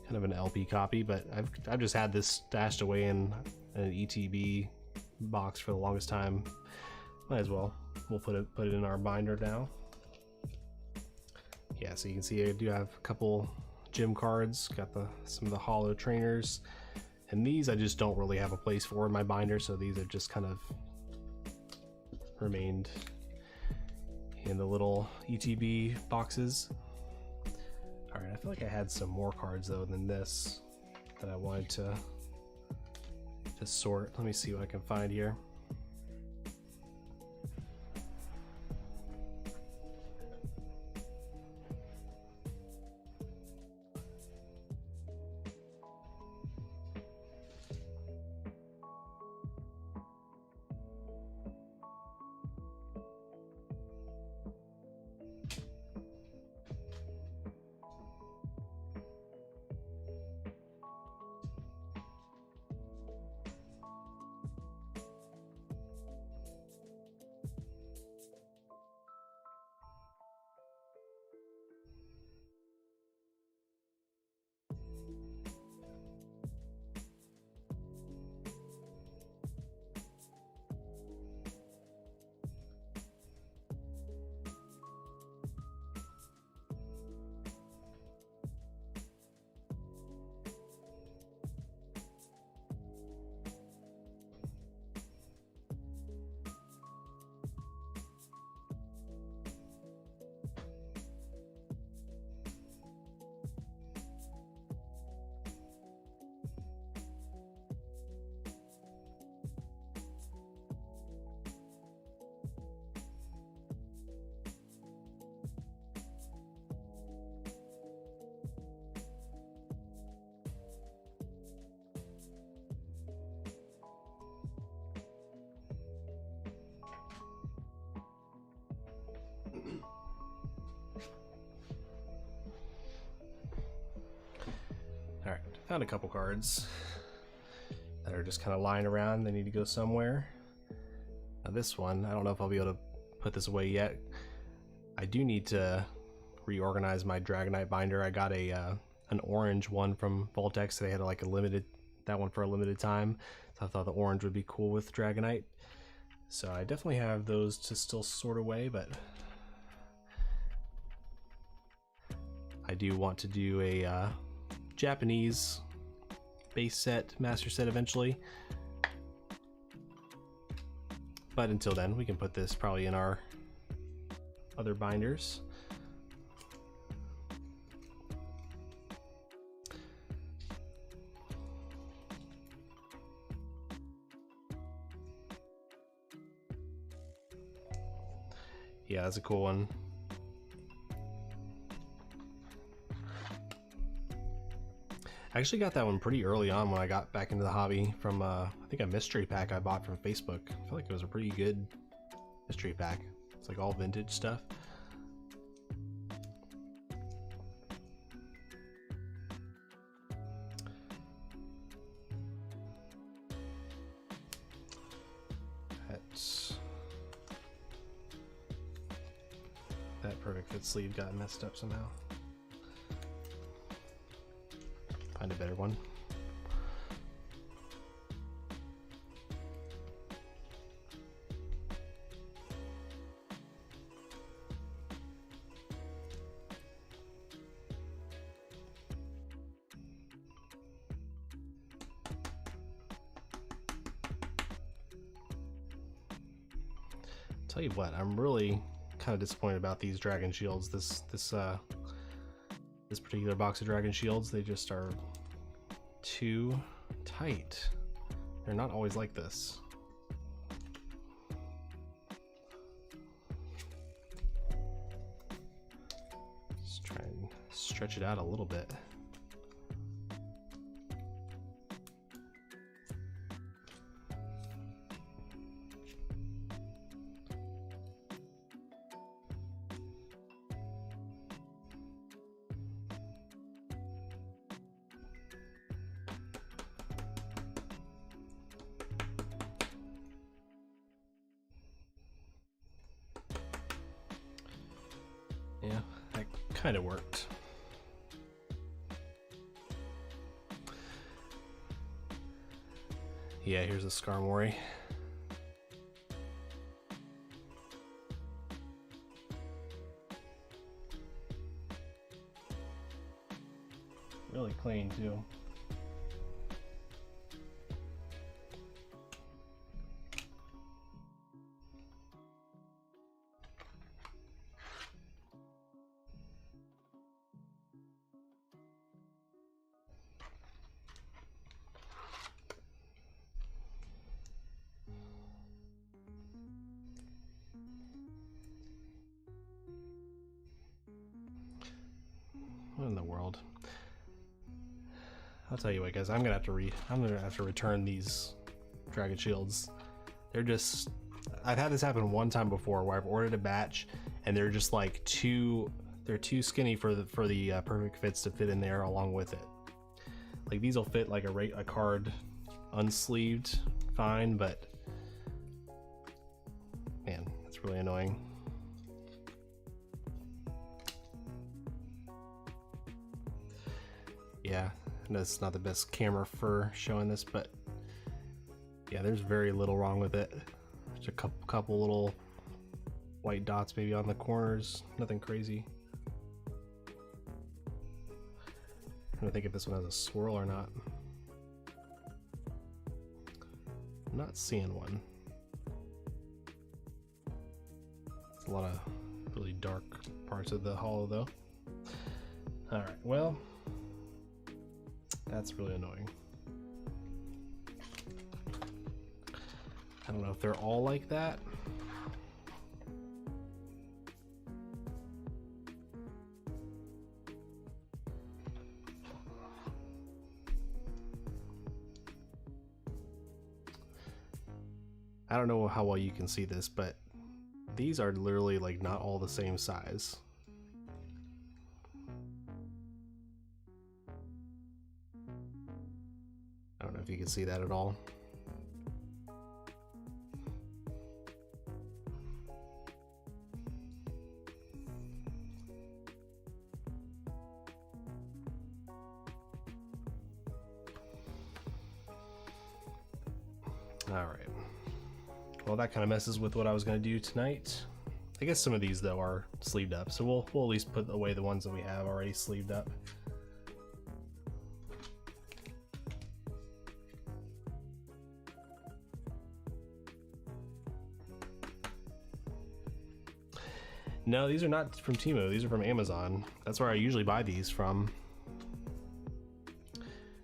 Kind of an LP copy, but I've just had this stashed away in an ETB box for the longest time. Might as well. We'll put it in our binder now. Yeah, so you can see I do have a couple gym cards. Got some of the holo trainers, and these I just don't really have a place for in my binder, so these are just kind of remained in the little ETB boxes. Alright, I feel like I had some more cards though than this that I wanted to sort. Let me see what I can find here. Alright, found a couple cards that are just kind of lying around. They need to go somewhere. Now this one, I don't know if I'll be able to put this away yet. I do need to reorganize my Dragonite binder. I got an orange one from Voltex. They had like that one for a limited time. So I thought the orange would be cool with Dragonite. So I definitely have those to still sort away, but I do want to do a Japanese base set, master set eventually. But until then, we can put this probably in our other binders. Yeah, that's a cool one. I actually got that one pretty early on when I got back into the hobby from I think a mystery pack I bought from Facebook. I feel like it was a pretty good mystery pack. It's like all vintage stuff. That perfect fit sleeve got messed up somehow. Find a better one. Tell you what, I'm really kind of disappointed about these dragon shields. This particular box of dragon shields, they just are too tight. They're not always like this. Just try and stretch it out a little bit. Yeah, that kind of worked. Yeah, here's a Skarmory. Really clean too. What in the world? I'll tell you what, guys. I'm gonna have to return these dragon shields. They're just. I've had this happen one time before where I've ordered a batch and they're just like they're too skinny for the perfect fits to fit in there along with it. Like these will fit like a card unsleeved fine, but man, that's really annoying. Yeah, that's not the best camera for showing this, but yeah, there's very little wrong with it. Just a couple little white dots maybe on the corners, nothing crazy. I'm trying to think if this one has a swirl or not. I'm not seeing one. It's a lot of really dark parts of the hollow though. Alright, well, that's really annoying. I don't know if they're all like that. I don't know how well you can see this, but these are literally like not all the same size. I don't know if you can see that at all. All right. Well, that kind of messes with what I was going to do tonight. I guess some of these though are sleeved up, so we'll at least put away the ones that we have already sleeved up. No, these are not from Temu. These are from Amazon. That's where I usually buy these from.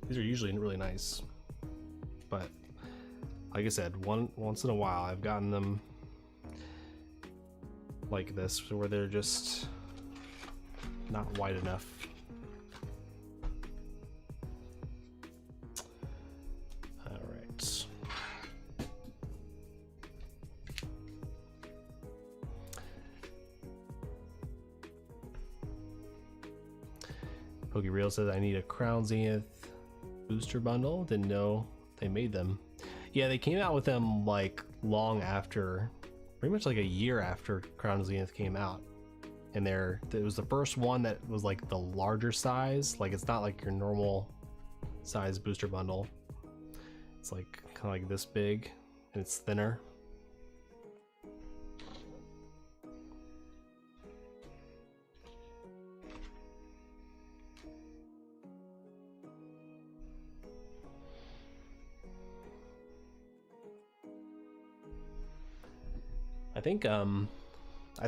These are usually really nice, but like I said, once in a while I've gotten them like this, where they're just not wide enough. All right. PokeReal says I need a Crown Zenith booster bundle. Didn't know they made them. Yeah, they came out with them like long after, pretty much like a year after Crown Zenith came out. And it was the first one that was like the larger size. Like it's not like your normal size booster bundle. It's like kind of like this big and it's thinner. I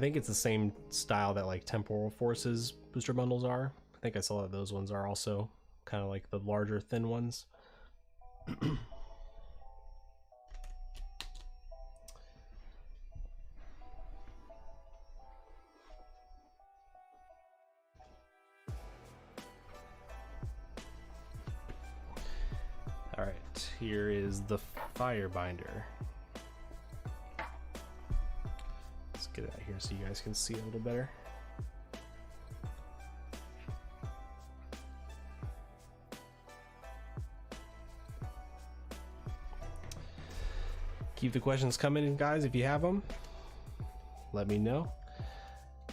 think it's the same style that like Temporal Forces booster bundles are. I think I saw that those ones are also kind of like the larger thin ones. All right, here is the Firebinder. Get it out here so you guys can see a little better. Keep the questions coming, guys. If you have them, let me know.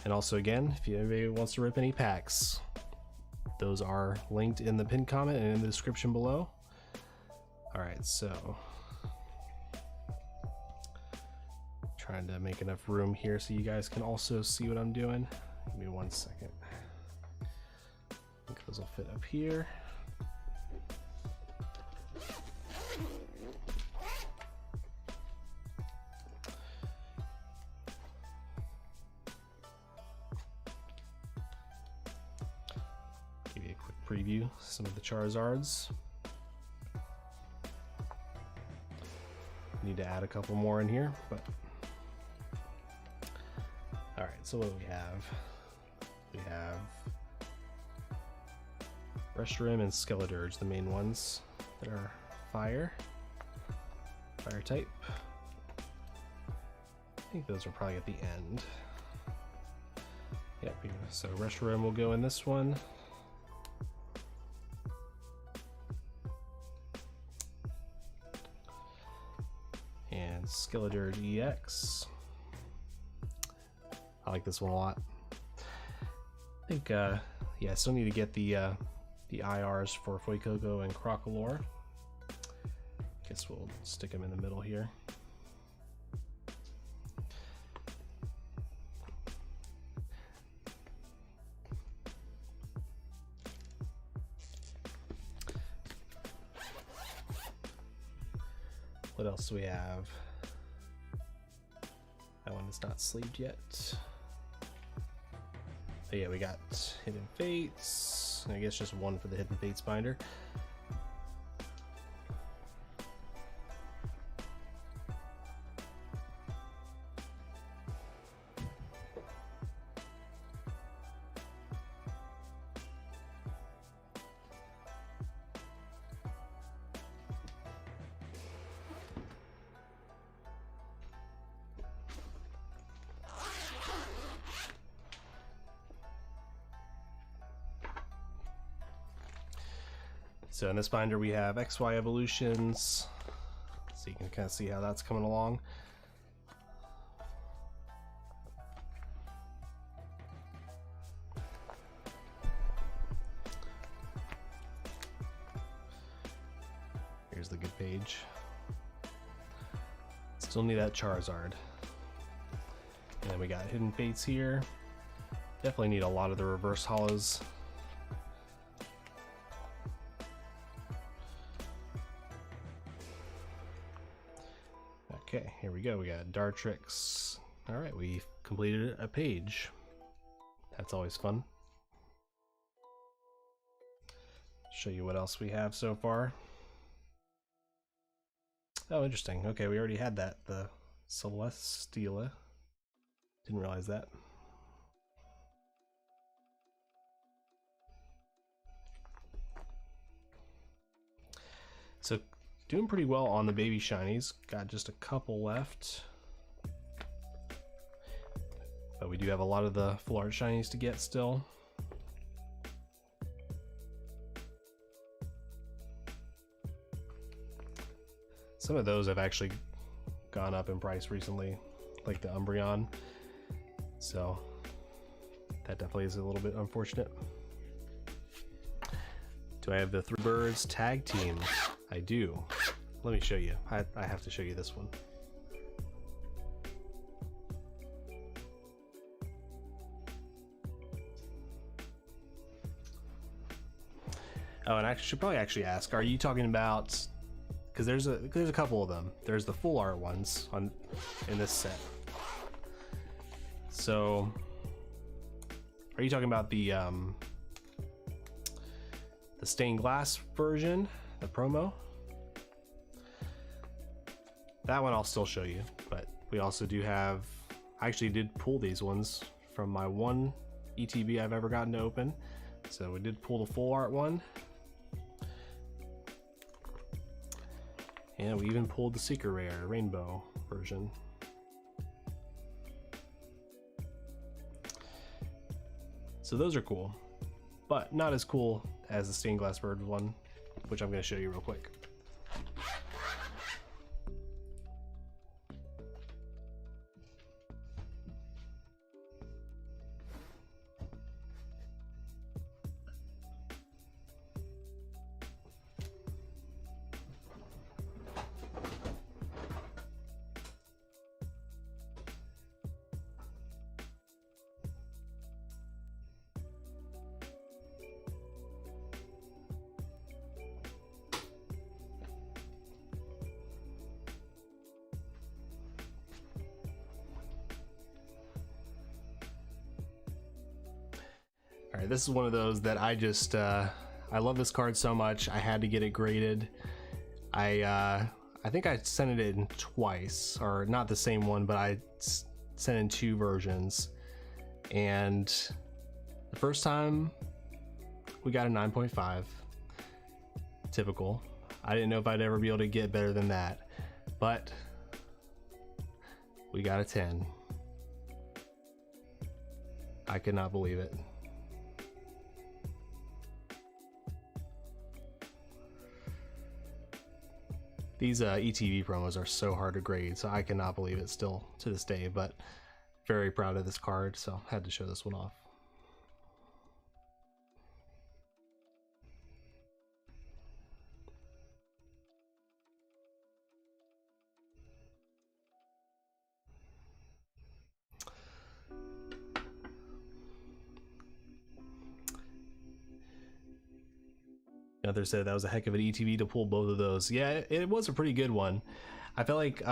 And also, again, if anybody wants to rip any packs, those are linked in the pinned comment and in the description below. All right, so trying to make enough room here so you guys can also see what I'm doing. Give me 1 second. I think those will fit up here. Give you a quick preview, some of the Charizards. Need to add a couple more in here, but all right, so what do we have? We have Reshiram and Skeledirge, the main ones that are fire type. I think those are probably at the end. Yep, so Reshiram will go in this one. And Skeledirge EX. I like this one a lot. I think, yeah, I still need to get the IRs for Fuecoco and Crocolore. Guess we'll stick them in the middle here. What else do we have? That one is not sleeved yet. But yeah, we got Hidden Fates. I guess just one for the Hidden Fates binder. So in this binder we have XY evolutions, so you can kind of see how that's coming along. Here's the good page. Still need that Charizard. And then we got Hidden Fates here. Definitely need a lot of the reverse hollows. Okay, here we go. We got Dartrix. All right, we completed a page. That's always fun. Show you what else we have so far. Oh, interesting. Okay, we already had that. The Celesteela. Didn't realize that. So doing pretty well on the baby shinies. Got just a couple left. But we do have a lot of the full art shinies to get still. Some of those have actually gone up in price recently, like the Umbreon. So that definitely is a little bit unfortunate. Do I have the Three Birds tag team? I do. Let me show you. I have to show you this one. Oh, and I should probably actually ask, are you talking about, because there's a couple of them. There's the full art ones in this set. So are you talking about the stained glass version, the promo? That one I'll still show you, but we also do have, I actually did pull these ones from my one ETB I've ever gotten to open. So we did pull the full art one. And we even pulled the Secret Rare Rainbow version. So those are cool, but not as cool as the stained glass bird one, which I'm going to show you real quick. All right, this is one of those that I just I love this card so much. I had to get it graded. I think I sent it in twice, or not the same one, but I sent in two versions. And the first time we got a 9.5, typical. I didn't know if I'd ever be able to get better than that, but we got a 10. I could not believe it. These ETV promos are so hard to grade, so I cannot believe it still to this day, but very proud of this card, so had to show this one off. Another said that was a heck of an ETV to pull both of those. Yeah, it was a pretty good one. I felt like,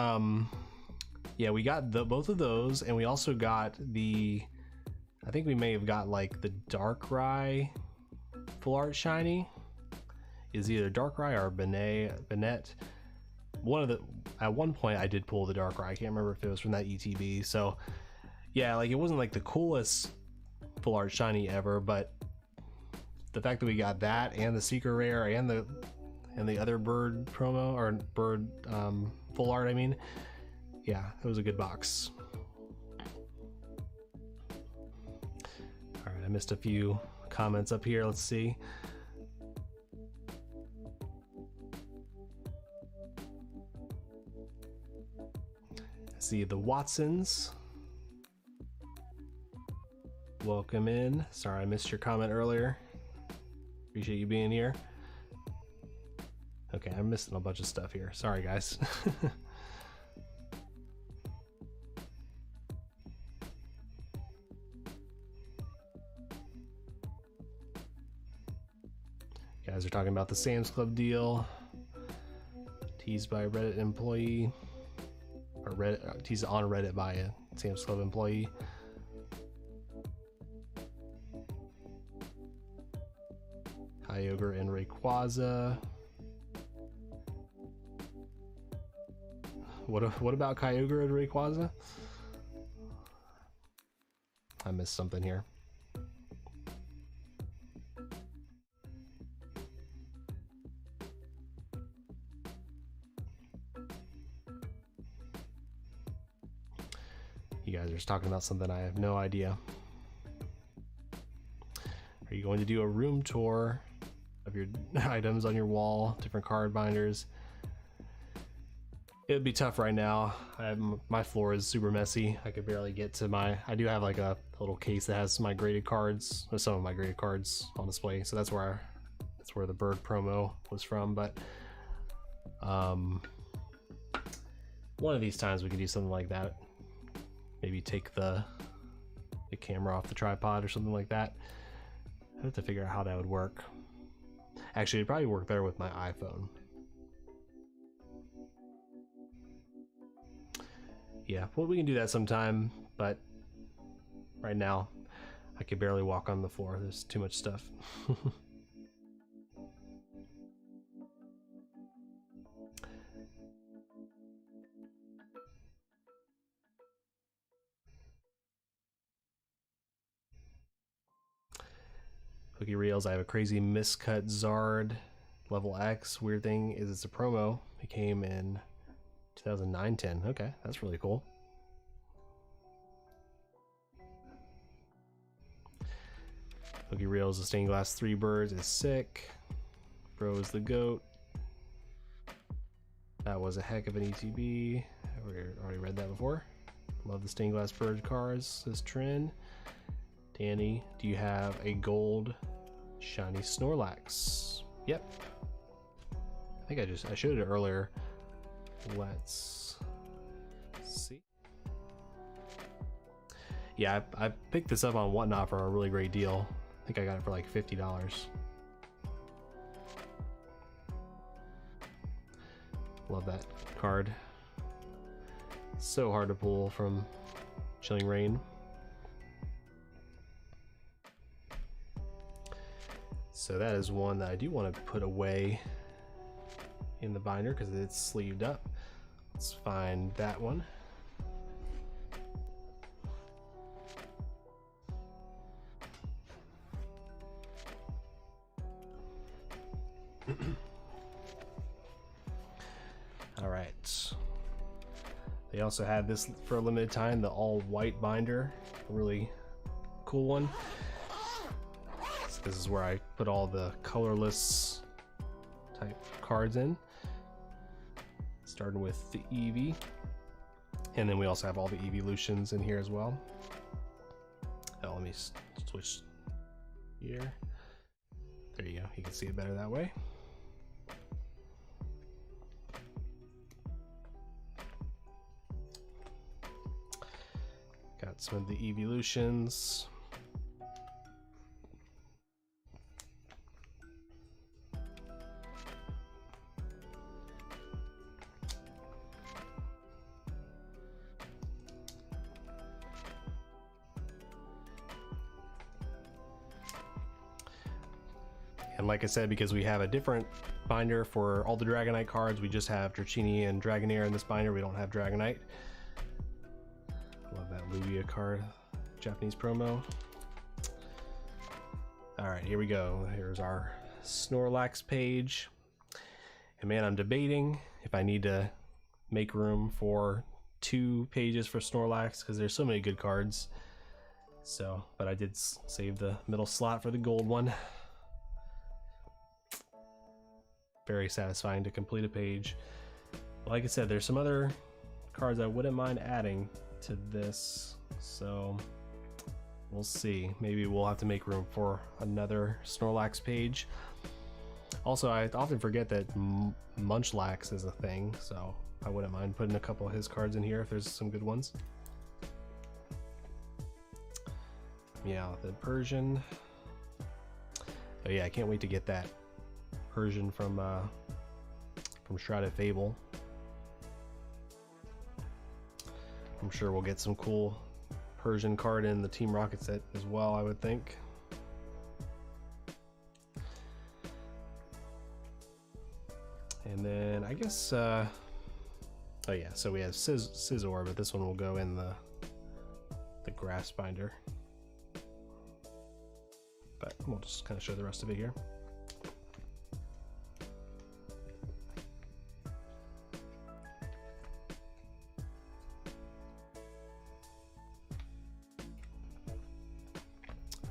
yeah, we got both of those, and we also got the, I think we may have got like the Darkrai full art shiny. Is either Darkrai or Bennett. One of the, at one point I did pull the Darkrai. I can't remember if it was from that ETB. So yeah, like it wasn't like the coolest full art shiny ever, but the fact that we got that and the Secret Rare and the other bird promo, or bird full art, I mean, yeah, it was a good box. All right, I missed a few comments up here. Let's see. See the Watsons. Welcome in. Sorry I missed your comment earlier. Appreciate you being here. Okay, I'm missing a bunch of stuff here. Sorry, guys. Guys are talking about the Sam's Club deal. Teased by a Reddit employee. Or Reddit, teased on Reddit by a Sam's Club employee. Kyogre and Rayquaza. What about Kyogre and Rayquaza? I missed something here. You guys are just talking about something I have no idea. Are you going to do a room tour of your items on your wall, different card binders? It would be tough right now. My floor is super messy. I could barely get to my... I do have like a little case that has my graded cards, or some of my graded cards on display. So that's where the bird promo was from. But one of these times we could do something like that. Maybe take the camera off the tripod or something like that. I have to figure out how that would work. Actually, it'd probably work better with my iPhone. Yeah, well, we can do that sometime, but right now I could barely walk on the floor. There's too much stuff. Cookie Reels, I have a crazy miscut Zard level X. Weird thing is it's a promo. It came in 2009-10. Okay, that's really cool. Cookie Reels, the stained glass 3 birds is sick. Bro is the goat. That was a heck of an ETB. We already read that before. Love the stained glass bird cards, says Trin. Danny, do you have a gold shiny Snorlax? Yep. I think I showed it earlier. Let's see. Yeah, I picked this up on Whatnot for a really great deal. I think I got it for like $50. Love that card. So hard to pull from Chilling Reign. So that is one that I do want to put away in the binder because it's sleeved up. Let's find that one. All right. They also had this for a limited time, the all white binder, a really cool one. This is where I put all the colorless type cards in, starting with the Eevee, and then we also have all the evolutions in here as well. Oh, let me switch here. There you go, you can see it better that way. Got some of the evolutions. And like I said, because we have a different binder for all the Dragonite cards, we just have Dratini and Dragonair in this binder. We don't have Dragonite. Love that Lugia card, Japanese promo. All right, here we go. Here's our Snorlax page. And man, I'm debating if I need to make room for 2 pages for Snorlax because there's so many good cards. So, but I did save the middle slot for the gold one. Very satisfying to complete a page. Like I said, there's some other cards I wouldn't mind adding to this, so we'll see. Maybe we'll have to make room for another Snorlax page. Also, I often forget that Munchlax is a thing, so I wouldn't mind putting a couple of his cards in here if there's some good ones. Yeah, the Persian. Oh yeah, I can't wait to get that Persian from Shrouded Fable. I'm sure we'll get some cool Persian card in the Team Rocket set as well, I would think. And then I guess oh yeah, so we have Scizor, but this one will go in the grass binder. but we'll just kind of show the rest of it here.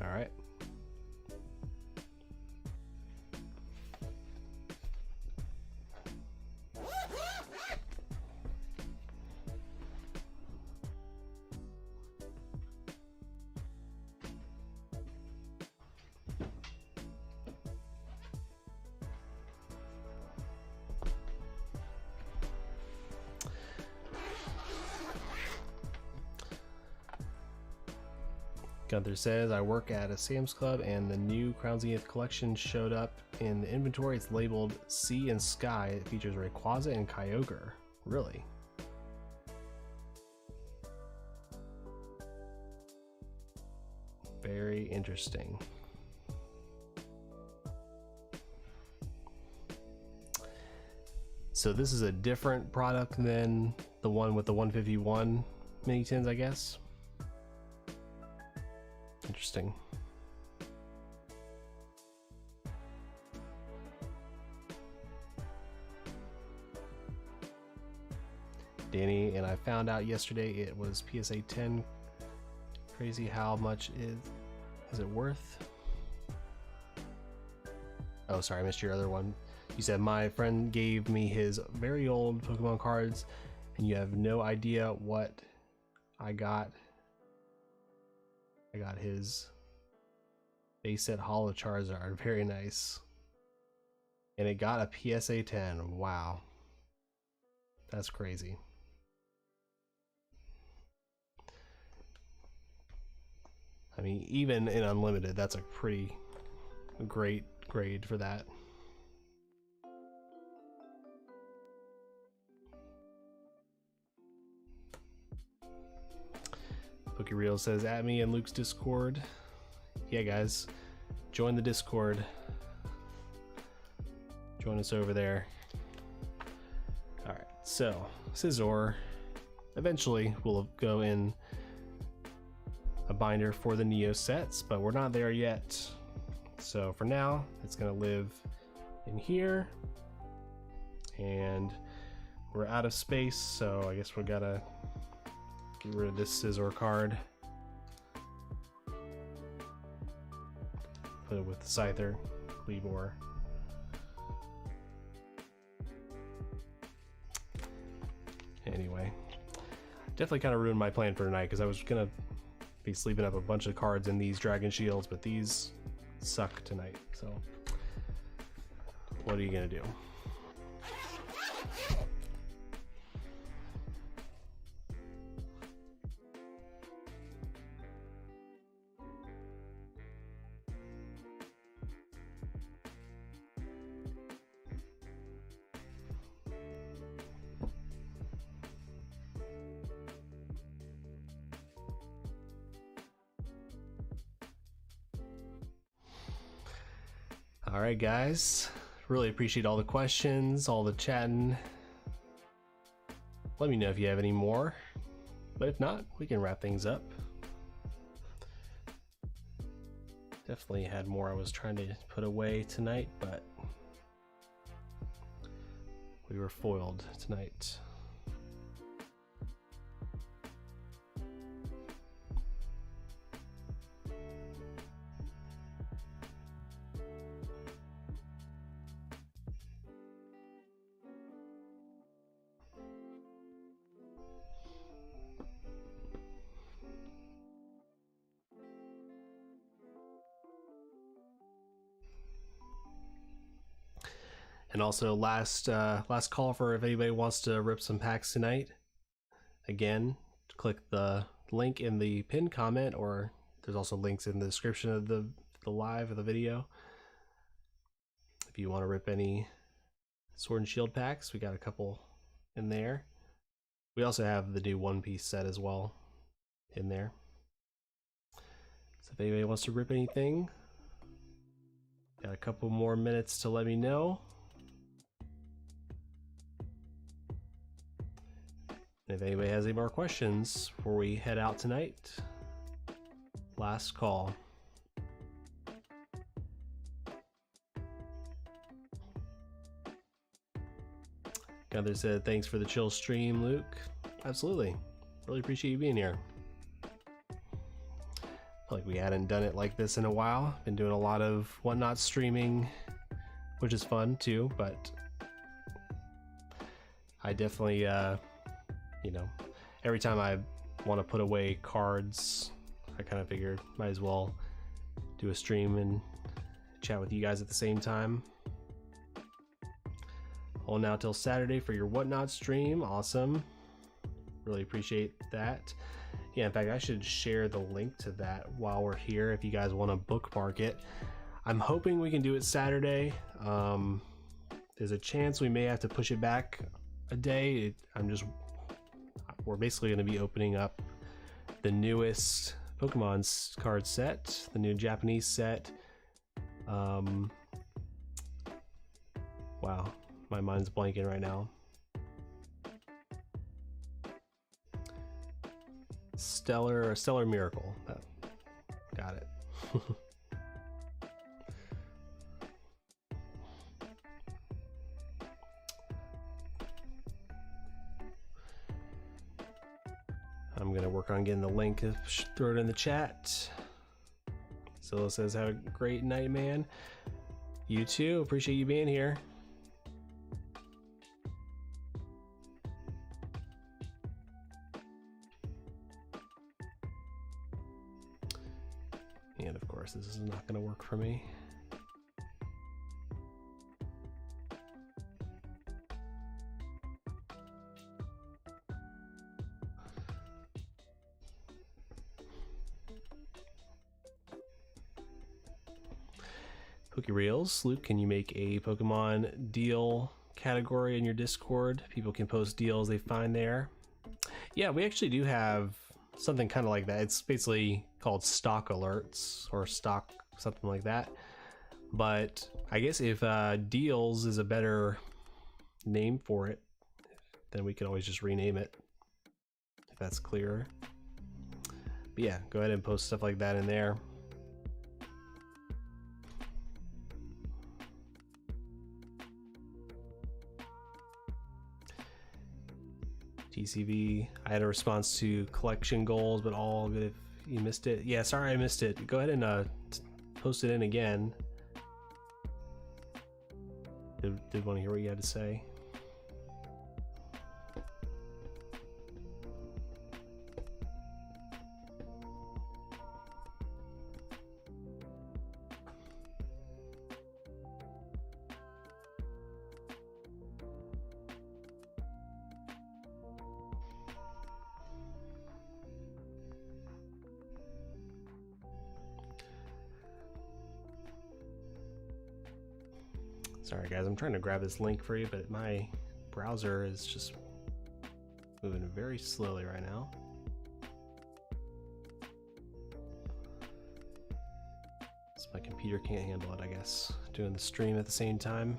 All right. Gunther says, I work at a Sam's Club and the new Crown Zenith collection showed up in the inventory. It's labeled Sea and Sky. It features Rayquaza and Kyogre. Really? Very interesting. So this is a different product than the one with the 151 mini tins, I guess. Interesting. Danny, and I found out yesterday it was PSA 10. Crazy how much is it worth? Oh, sorry, I missed your other one. You said my friend gave me his very old Pokemon cards and you have no idea what I got. I got his base set Holo Charizard. Very nice. And it got a PSA 10. Wow. That's crazy. I mean, even in Unlimited, that's a pretty great grade for that. PokeReal says, at me in Luke's Discord. Yeah, guys, join the Discord. Join us over there. Alright, so Scizor eventually will go in a binder for the Neo sets, but we're not there yet. So for now, it's going to live in here. And we're out of space, so I guess we gotta get rid of this Scizor card. Put it with the Scyther, Kleavor. Anyway, definitely kind of ruined my plan for tonight because I was gonna be sleeping up a bunch of cards in these Dragon Shields, but these suck tonight. So, what are you gonna do? Alright guys, really appreciate all the questions, all the chatting. Let me know if you have any more, but if not, we can wrap things up. Definitely had more I was trying to put away tonight, but we were foiled tonight. And also last call for if anybody wants to rip some packs tonight. Again, click the link in the pinned comment, or there's also links in the description of the live of the video. If you want to rip any Sword and Shield packs, we got a couple in there. We also have the new One Piece set as well in there. So if anybody wants to rip anything, got a couple more minutes to let me know. If anybody has any more questions before we head out tonight, last call. Gunther said, thanks for the chill stream, Luke. Absolutely. Really appreciate you being here. Feel like we hadn't done it like this in a while. Been doing a lot of Whatnot streaming, which is fun too, but I definitely, you know, every time I want to put away cards, I kind of figured might as well do a stream and chat with you guys at the same time. All now till Saturday for your Whatnot stream. Awesome. Really appreciate that. Yeah, in fact, I should share the link to that while we're here if you guys want to bookmark it. I'm hoping we can do it Saturday. There's a chance we may have to push it back a day. We're basically going to be opening up the newest Pokemon card set, the new Japanese set. Wow, my mind's blanking right now. Stellar Miracle. Got it. I'm gonna work on getting the link, throw it in the chat. Zilla says, have a great night, man. You too, appreciate you being here. And of course, this is not gonna work for me. Reels, Luke, can you make a Pokemon deal category in your Discord? People can post deals they find there. Yeah, we actually do have something kind of like that. It's basically called stock alerts or stock something like that. But I guess if deals is a better name for it, then we can always just rename it if that's clearer. But yeah, go ahead and post stuff like that in there. TCV, I had a response to collection goals, but all good if you missed it. Yeah, sorry I missed it. Go ahead and post it in again. Did want to hear what you had to say. Sorry guys, I'm trying to grab this link for you, but my browser is just moving very slowly right now. So my computer can't handle it, I guess. Doing the stream at the same time.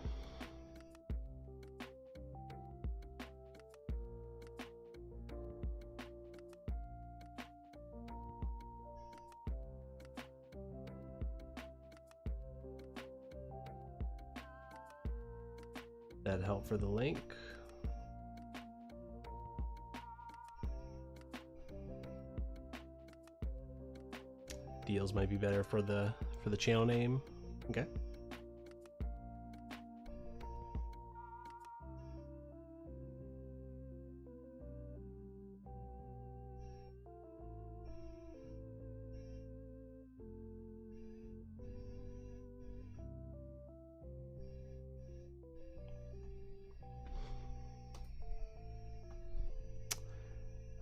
That'd help for the link. Deals might be better for the channel name. Okay.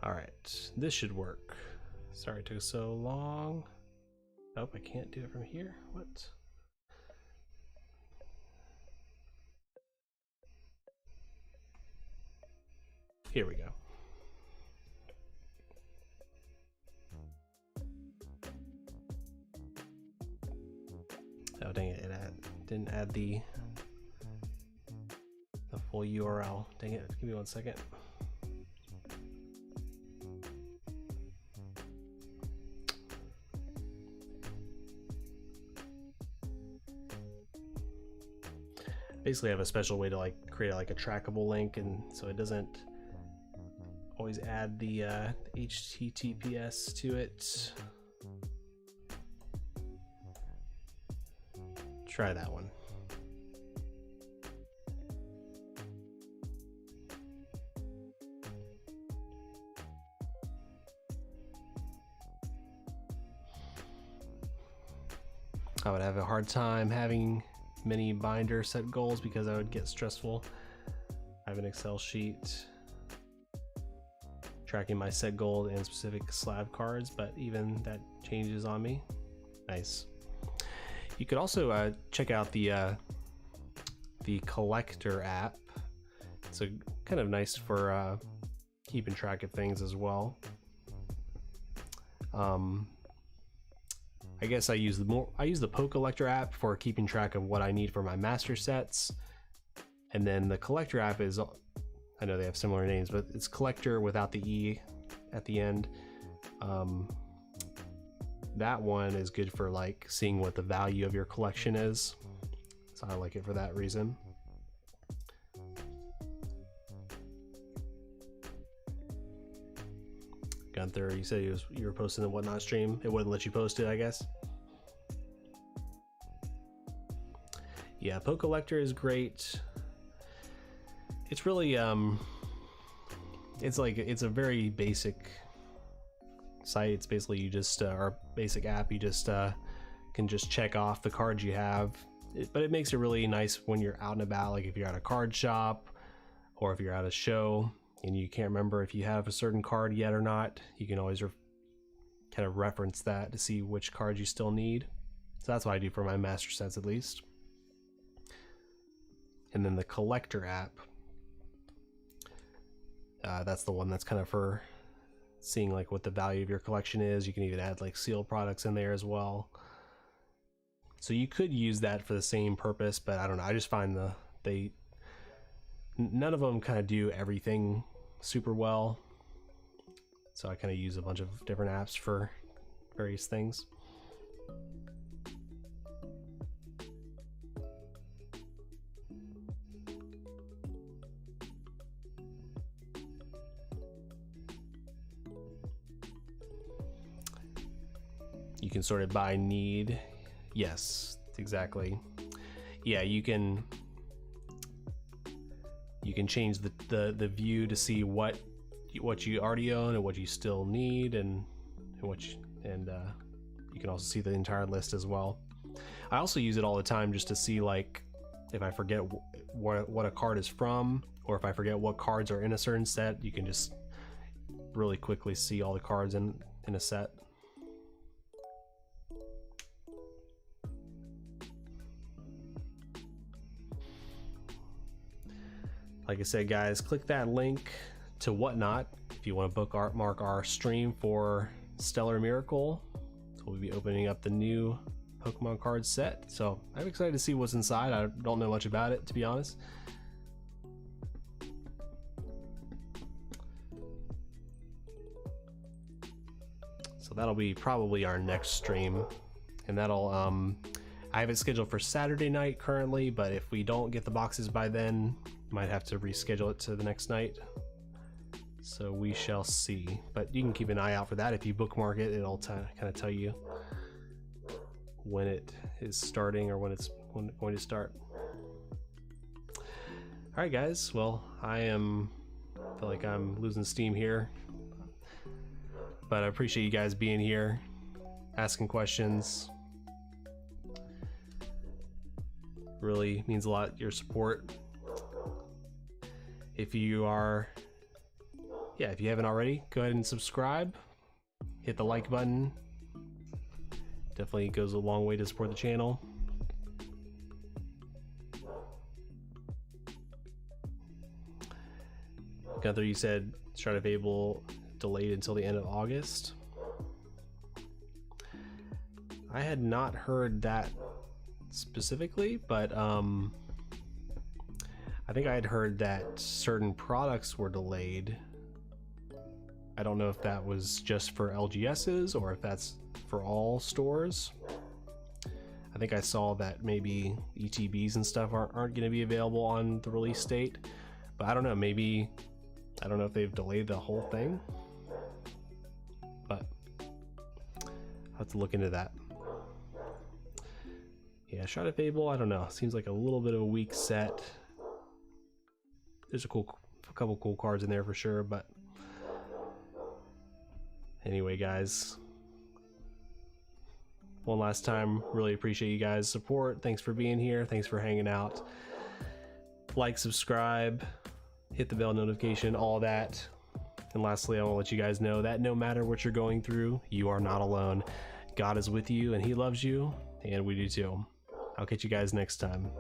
All right, this should work. Sorry it took so long. Oh, I can't do it from here. What? Here we go. Oh dang it! It didn't add the full URL. Dang it! Give me 1 second. basically have a special way to like create like a trackable link, and so it doesn't always add the HTTPS to it. Try that one. I would have a hard time having many binder set goals because I would get stressful. I have an Excel sheet tracking my set goal and specific slab cards, but even that changes on me. Nice. You could also check out the Collector app. It's kind of nice for keeping track of things as well. I guess I use the PokeCollector app for keeping track of what I need for my master sets, and then the Collector app is, I know they have similar names, but it's Collector without the E at the end. That one is good for like seeing what the value of your collection is, so I like it for that reason. Gunther, you said you were posting the Whatnot stream. It wouldn't let you post it, I guess. Yeah, PokeCollector is great. It's really it's a very basic site. It's basically you just our basic app. You just can just check off the cards you have. But it makes it really nice when you're out and about, like if you're at a card shop or if you're at a show and you can't remember if you have a certain card yet or not, you can always kind of reference that to see which cards you still need. So that's what I do for my master sets, at least. And then the Collector app, that's the one that's kind of for seeing like what the value of your collection is. You can even add like sealed products in there as well. So you could use that for the same purpose, but I don't know. I just find none of them kind of do everything super well, so I kind of use a bunch of different apps for various things. You can sort it by need. Yes, exactly. Yeah, you can change the view to see what you already own and what you still need, and you can also see the entire list as well. I also use it all the time just to see like if I forget what a card is from, or if I forget what cards are in a certain set. You can just really quickly see all the cards in a set. Like I said, guys, click that link to Whatnot if you want to bookmark our stream for Stellar Miracle. So we'll be opening up the new Pokemon card set. So I'm excited to see what's inside. I don't know much about it, to be honest. So that'll be probably our next stream, and that'll I have it scheduled for Saturday night currently, but if we don't get the boxes by then, might have to reschedule it to the next night. So we shall see, but you can keep an eye out for that. If you bookmark it, it'll kind of tell you when it is starting or when it's going to start. All right, guys. Well, I feel like I'm losing steam here, but I appreciate you guys being here, asking questions. Really means a lot, your support. If you haven't already, go ahead and subscribe, hit the like button. Definitely goes a long way to support the channel. Gunther, you said start available delayed until the end of August. I had not heard that specifically, but I think I had heard that certain products were delayed. I don't know if that was just for LGSs or if that's for all stores. I think I saw that maybe ETBs and stuff aren't going to be available on the release date, but I don't know, maybe, I don't know if they've delayed the whole thing, but I'll have to look into that. Yeah, Shroud of Fable, I don't know, seems like a little bit of a weak set. There's a couple cool cards in there for sure, but anyway, guys, one last time, really appreciate you guys' support. Thanks for being here. Thanks for hanging out. Like, subscribe, hit the bell notification, all that. And lastly, I want to let you guys know that no matter what you're going through, you are not alone. God is with you and he loves you, and we do too. I'll catch you guys next time.